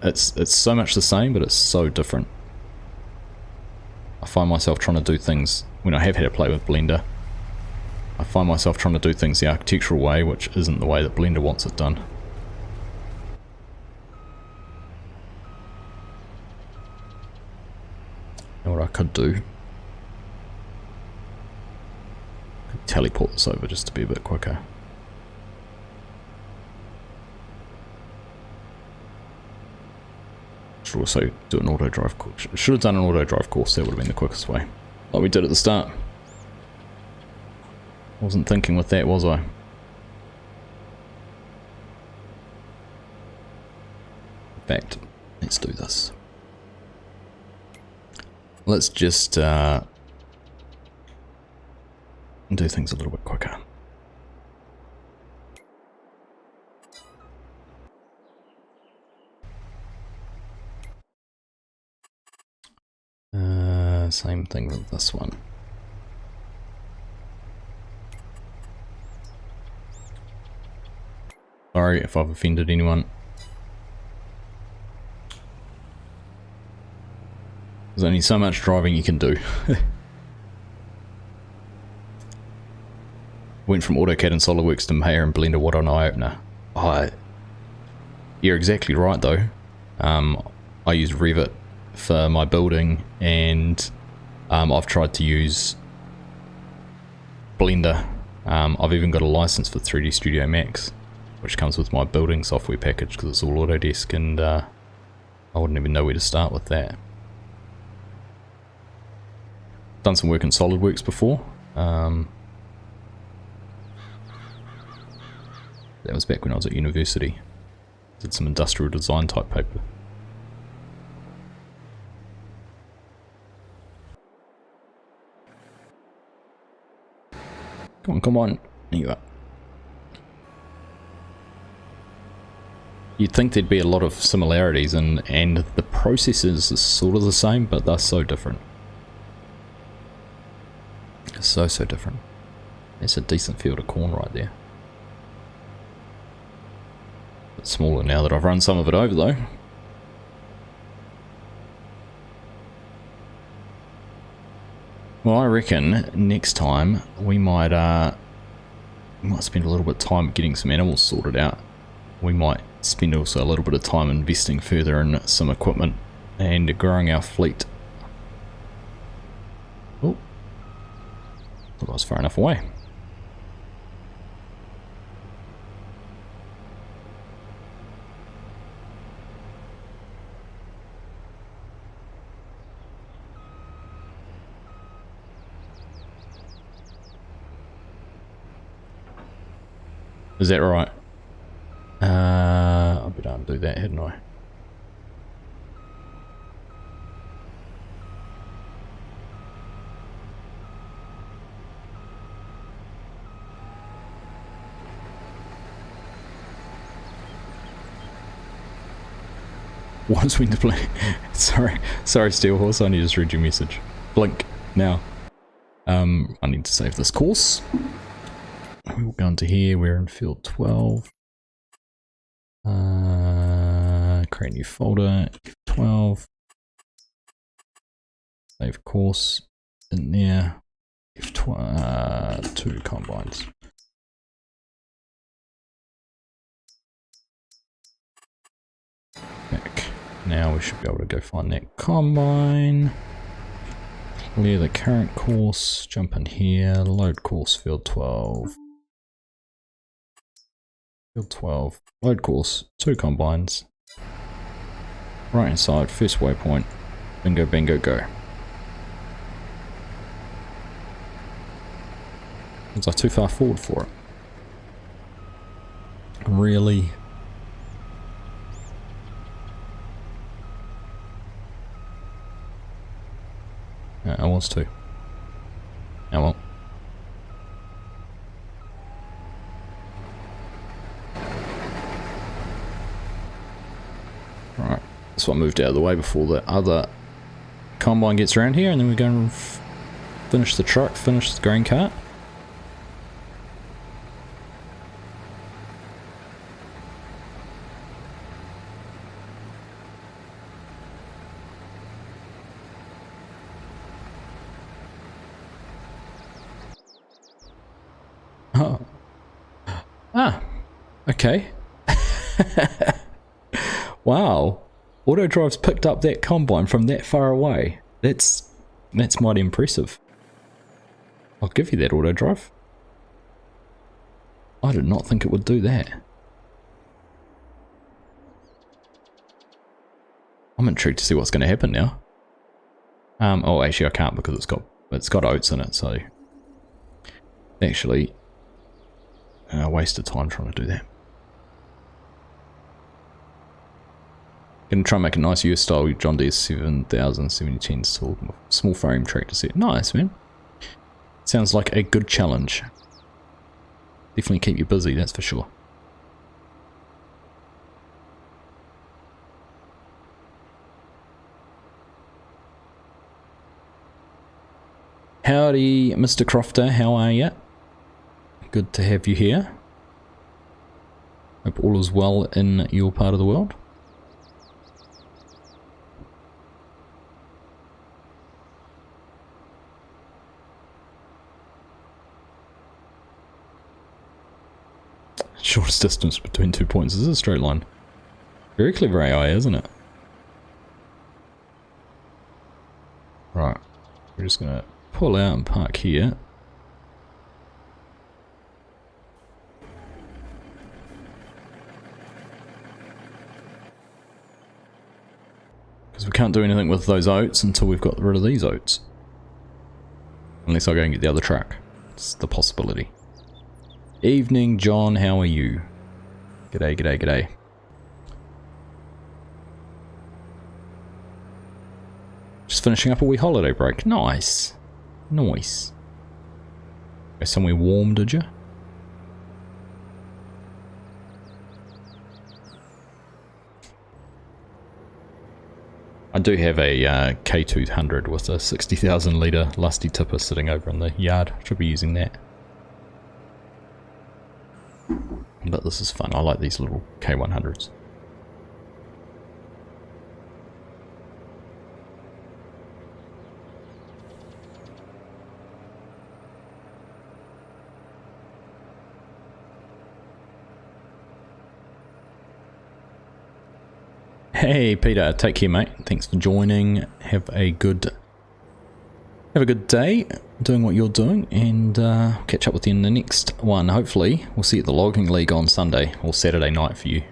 It's so much the same, but it's so different. I find myself trying to do things, when I have had to play with Blender, I find myself trying to do things the architectural way, which isn't the way that Blender wants it done. You know what I could do? Could teleport this over just to be a bit quicker. Should also do an auto drive course. Should have done an auto drive course, that would have been the quickest way. Like we did at the start. Wasn't thinking with that, was I? In fact, let's do this. Let's just do things a little bit quicker. Same thing with this one. Sorry if I've offended anyone. There's only so much driving you can do. Went from AutoCAD and SolidWorks to Maya and Blender, what an eye-opener. Oh, you're exactly right though. I use Revit for my building, and I've tried to use Blender. I've even got a license for 3D Studio Max, which comes with my building software package because it's all Autodesk, and I wouldn't even know where to start with that. Done some work in SolidWorks before. That was back when I was at university. Did some industrial design type paper. Come on, come on. There you are. You'd think there'd be a lot of similarities, and the processes are sort of the same, but they're so different. So different. That's a decent field of corn right there. Bit smaller now that I've run some of it over though. Well, I reckon next time we might spend a little bit of time getting some animals sorted out. We might spend also a little bit of time investing further in some equipment and growing our fleet. Oh, thought I was far enough away. Is that right? I better undo that, hadn't I? What is when to play? Sorry, Steelhorse, I only just read your message. Blink now. I need to save this course. We'll go into here, we're in field 12. Create new folder, 12. Save course in there. F12, 2 combines. Back. Now we should be able to go find that combine. Clear the current course, jump in here, load course field 12. Field 12, load course, 2 combines. Right hand side, first waypoint, bingo, bingo, go. Was I too far forward for it? Really? I was too. Oh well. Right, this one moved out of the way before the other combine gets around here, and then we're going to finish the truck, finish the grain cart. Oh. Ah, okay. Wow. Autodrive's picked up that combine from that far away. That's mighty impressive. I'll give you that, Autodrive. I did not think it would do that. I'm intrigued to see what's going to happen now. Oh, actually I can't because it's got oats in it, so actually a waste of time trying to do that. Gonna try and make a nice US style John Deere 7000 7010 small frame tractor set. Nice, man. Sounds like a good challenge. Definitely keep you busy, that's for sure. Howdy, Mr. Crofter, how are you? Good to have you here. Hope all is well in your part of the world. Shortest distance between 2 points is a straight line. Very clever AI, isn't it? Right, we're just gonna pull out and park here. Because we can't do anything with those oats until we've got rid of these oats. Unless I go and get the other truck. It's the possibility. Evening, John, how are you? G'day, g'day, g'day. Just finishing up a wee holiday break. Nice. Nice. Go somewhere warm, did you? I do have a K200 with a 60,000 litre lusty tipper sitting over in the yard. Should be using that. But this is fun. I like these little K100s. Hey Peter, take care mate. Thanks for joining. Have a good day doing what you're doing, and catch up with you in the next one. Hopefully we'll see you at the Logging League on Sunday or Saturday night for you.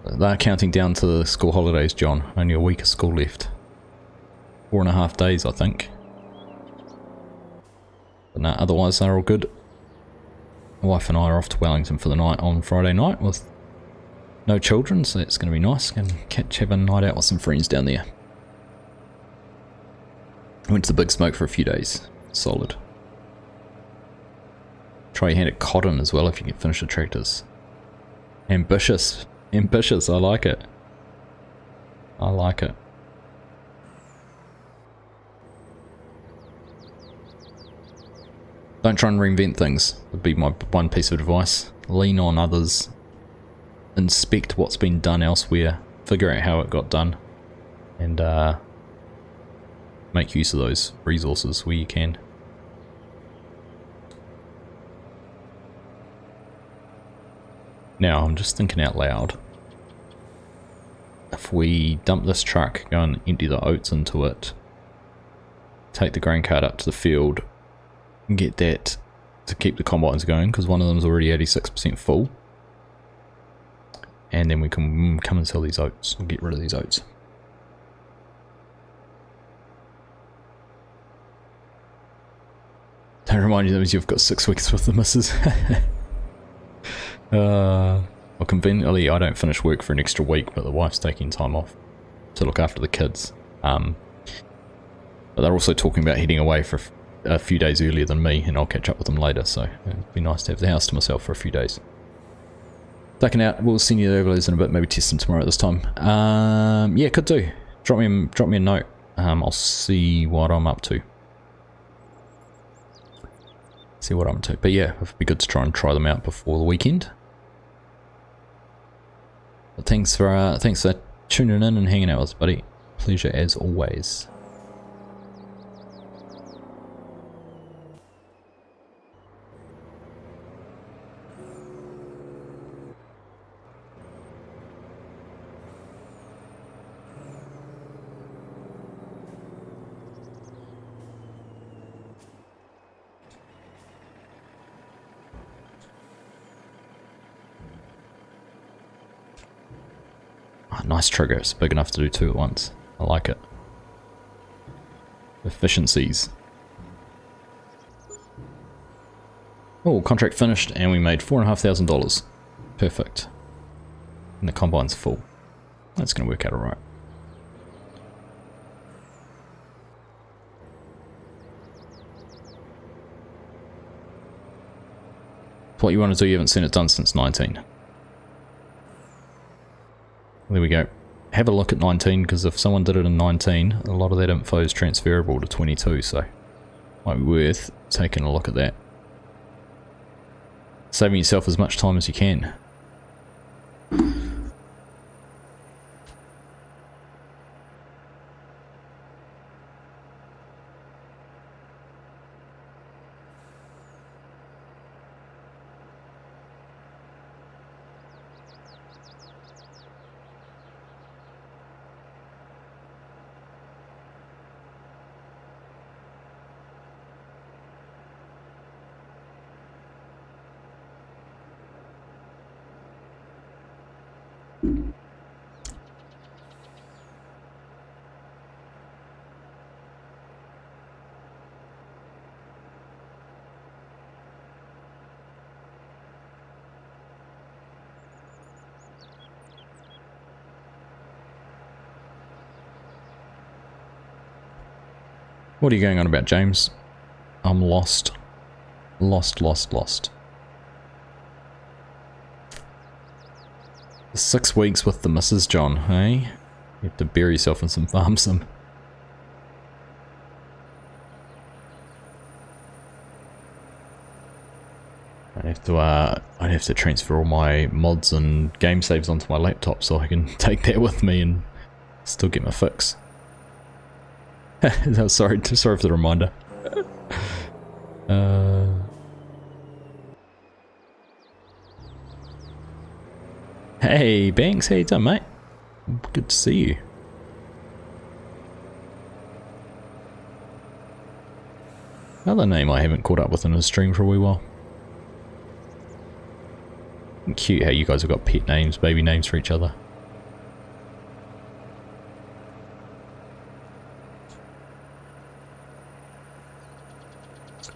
They're counting down to the school holidays, John. Only a week of school left. 4.5 days, I think. But no, otherwise they're all good. My wife and I are off to Wellington for the night on Friday night with no children, so that's going to be nice. Going to have a night out with some friends down there. I went to the Big Smoke for a few days. Solid. Try your hand at cotton as well if you can finish the tractors. Ambitious. Ambitious, I like it. I like it. Don't try and reinvent things, would be my one piece of advice. Lean on others. Inspect what's been done elsewhere. Figure out how it got done. And make use of those resources where you can. Now, I'm just thinking out loud. If we dump this truck, go and empty the oats into it, take the grain cart up to the field, and get that to keep the combines going, because one of them is already 86% full. And then we can come and sell these oats, or get rid of these oats. Don't remind you that you've got 6 weeks with the missus. Well, conveniently I don't finish work for an extra week, but the wife's taking time off to look after the kids. But they're also talking about heading away for a few days earlier than me, and I'll catch up with them later, so it'd be nice to have the house to myself for a few days. Ducking out, we'll send you the overlays in a bit, maybe test them tomorrow at this time. Yeah, could do. Drop me a note. I'll see what I'm up to. But yeah, it'd be good to try them out before the weekend. But thanks for tuning in and hanging out with us, buddy. Pleasure as always. Nice trigger, it's big enough to do 2 at once. I like it. Efficiencies. Oh, contract finished and we made $4,500. Perfect. And the combine's full. That's going to work out alright. What you want to do, you haven't seen it done since 19. There we go. have a look at 19, because if someone did it in 19, a lot of that info is transferable to 22, so might be worth taking a look at that. Saving yourself as much time as you can. What are you going on about, James? I'm lost. Lost. 6 weeks with the missus, John, hey? You have to bury yourself in some FarmSim. I'd have to transfer all my mods and game saves onto my laptop so I can take that with me and still get my fix. sorry for the reminder. Hey Banks, how you doing, mate? Good to see you. Another name I haven't caught up with in a stream for a wee while. Cute how you guys have got pet names, baby names for each other.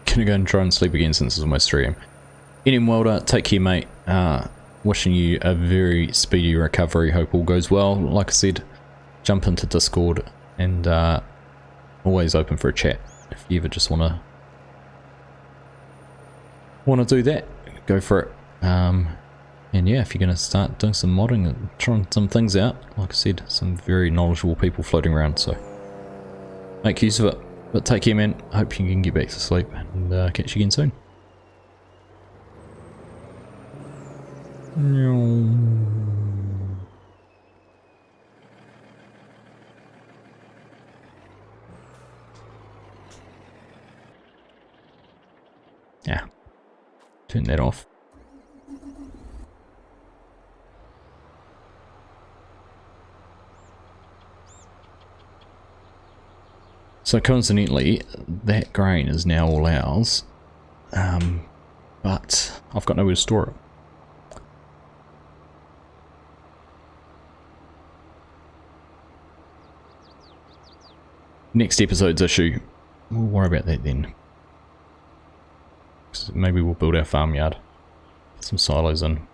Gonna go and try and sleep again since this is my stream. Ian Welder, take care, mate. Wishing you a very speedy recovery. Hope all goes well. Like I said, jump into Discord and always open for a chat. If you ever just wanna do that, go for it. And yeah, if you're gonna start doing some modding and trying some things out, like I said, some very knowledgeable people floating around, so make use of it. But take care, man. Hope you can get back to sleep and catch you again soon. Yeah. Turn that off. So coincidentally, that grain is now all ours, but I've got nowhere to store it. Next episode's issue, we'll worry about that then. Maybe we'll build our farmyard, put some silos in.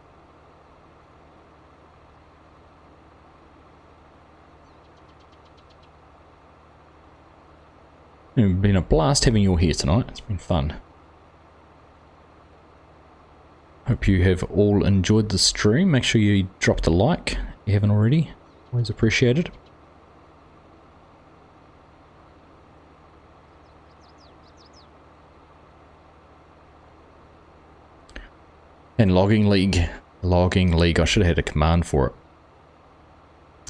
It's been a blast having you all here tonight. It's been fun. Hope you have all enjoyed the stream. Make sure you dropped a like if you haven't already. Always appreciated. And Logging League. I should have had a command for it.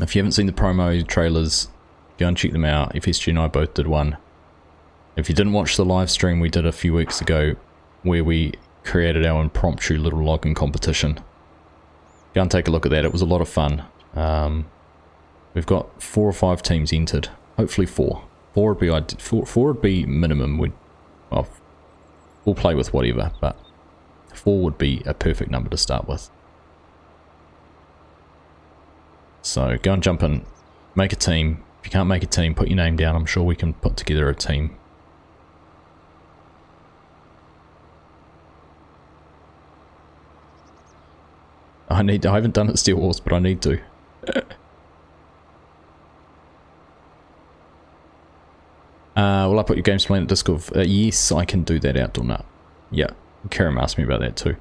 If you haven't seen the promo trailers, go and check them out. FSG and I both did one. If you didn't watch the live stream we did a few weeks ago, where we created our impromptu little logging competition, go and take a look at that. It was a lot of fun. We've got 4 or 5 teams entered. Hopefully 4. 4 would be minimum. Well, we'll play with whatever, but 4 would be a perfect number to start with. So go and jump in, make a team. If you can't make a team, put your name down. I'm sure we can put together a team. I haven't done it Steel Wars, but I need to. Will I put your games plan at Discord? Yes, I can do that, Outdoor Nut. Yeah, Karam asked me about that too.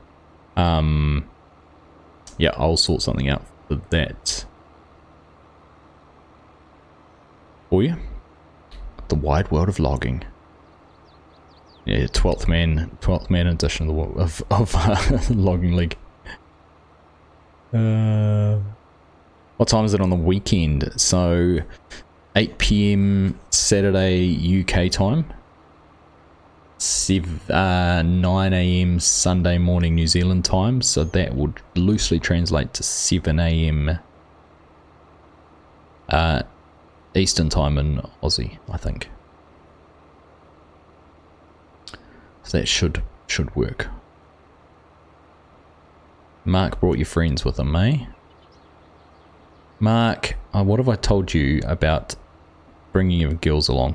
Yeah, I'll sort something out for that. for you. The wide world of logging. Yeah, 12th man edition of Logging League. What time is it on the weekend? So 8 PM Saturday UK time, 9 AM Sunday morning New Zealand time, so that would loosely translate to 7 AM Eastern time in Aussie, I think. So that should work. Mark brought your friends with him, eh? Mark, what have I told you about bringing your girls along?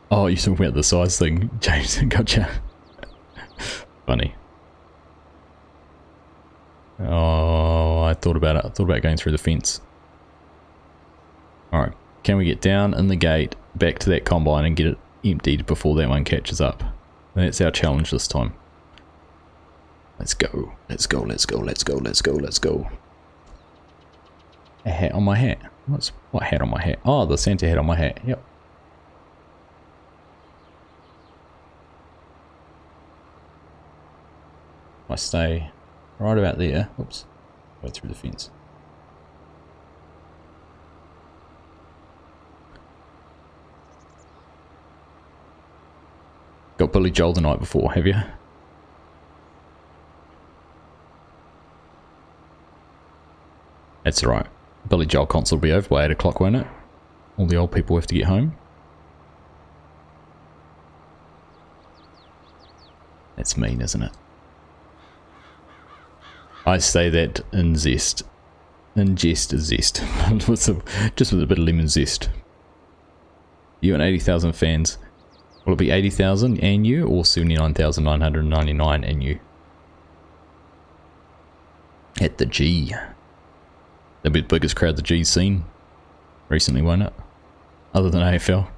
Oh, you're talking about the size thing, James. Gotcha. Funny. Oh, I thought about it. I thought about going through the fence. Alright, can we get down in the gate, back to that combine and get it emptied before that one catches up? That's our challenge this time. Let's go. Let's go, let's go, let's go, let's go, let's go. A hat on my hat. What hat on my hat? Oh, the Santa hat on my hat. Yep. I stay right about there. Oops. Go through the fence. Got Billy Joel the night before, have you? That's alright. Billy Joel concert will be over by 8 o'clock, won't it? All the old people have to get home. That's mean, isn't it? I say that in zest. In jest is zest. Just with a bit of lemon zest. You and 80,000 fans. Will it be 80,000 and you, or 79,999 and you? At the G. That'll be the biggest crowd the G's seen recently, won't it? Other than AFL.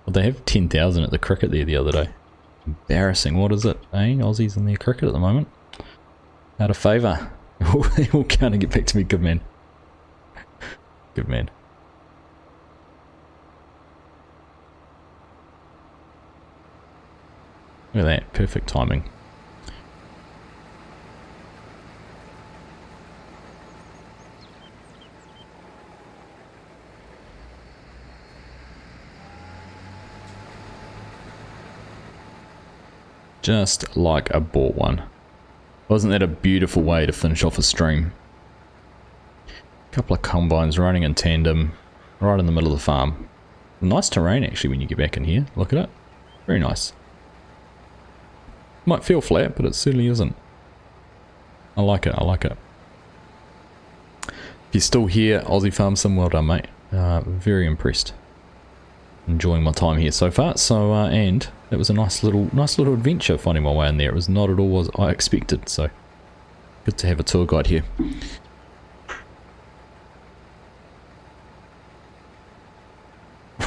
Well, they have 10,000 at the cricket there the other day. Embarrassing, what is it, eh? Aussies in their cricket at the moment. Out of favour. They all kind of get back to me, good man. Good man. Look at that, perfect timing. Just like I bought one. Wasn't that a beautiful way to finish off a stream? A couple of combines running in tandem, right in the middle of the farm. Nice terrain actually when you get back in here. Look at it. Very nice. Might feel flat, but it certainly isn't. I like it, I like it. If you're still here, Aussie FarmSim, well done, mate. Very impressed. Enjoying my time here so far. So, and it was a nice little adventure finding my way in there. It was not at all as I expected, so good to have a tour guide here.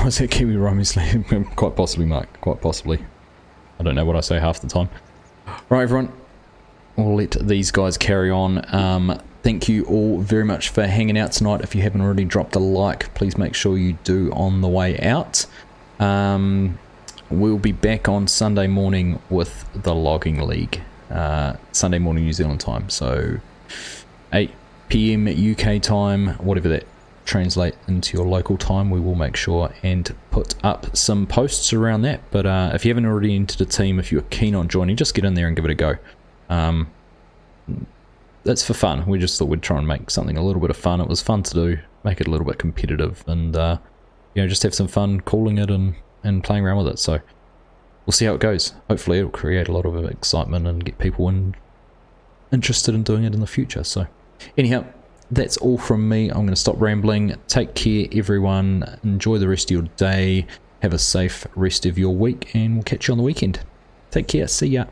Was that Kiwi Romeo? Quite possibly, Mark. Quite possibly. I don't know what I say half the time. Right, everyone. We'll let these guys carry on. Thank you all very much for hanging out tonight. If you haven't already dropped a like, please make sure you do on the way out. We'll be back on Sunday morning with the Logging League. Sunday morning New Zealand time. So 8 PM UK time, whatever that translate into your local time. We will make sure and put up some posts around that. But if you haven't already entered a team, if you're keen on joining, just get in there and give it a go. That's for fun. We just thought we'd try and make something a little bit of fun. It was fun to do, make it a little bit competitive, and you know, just have some fun calling it and playing around with it. So we'll see how it goes. Hopefully it'll create a lot of excitement and get people interested in doing it in the future. So anyhow, that's all from me. I'm going to stop rambling. Take care, everyone. Enjoy the rest of your day. Have a safe rest of your week, and we'll catch you on the weekend. Take care. See ya.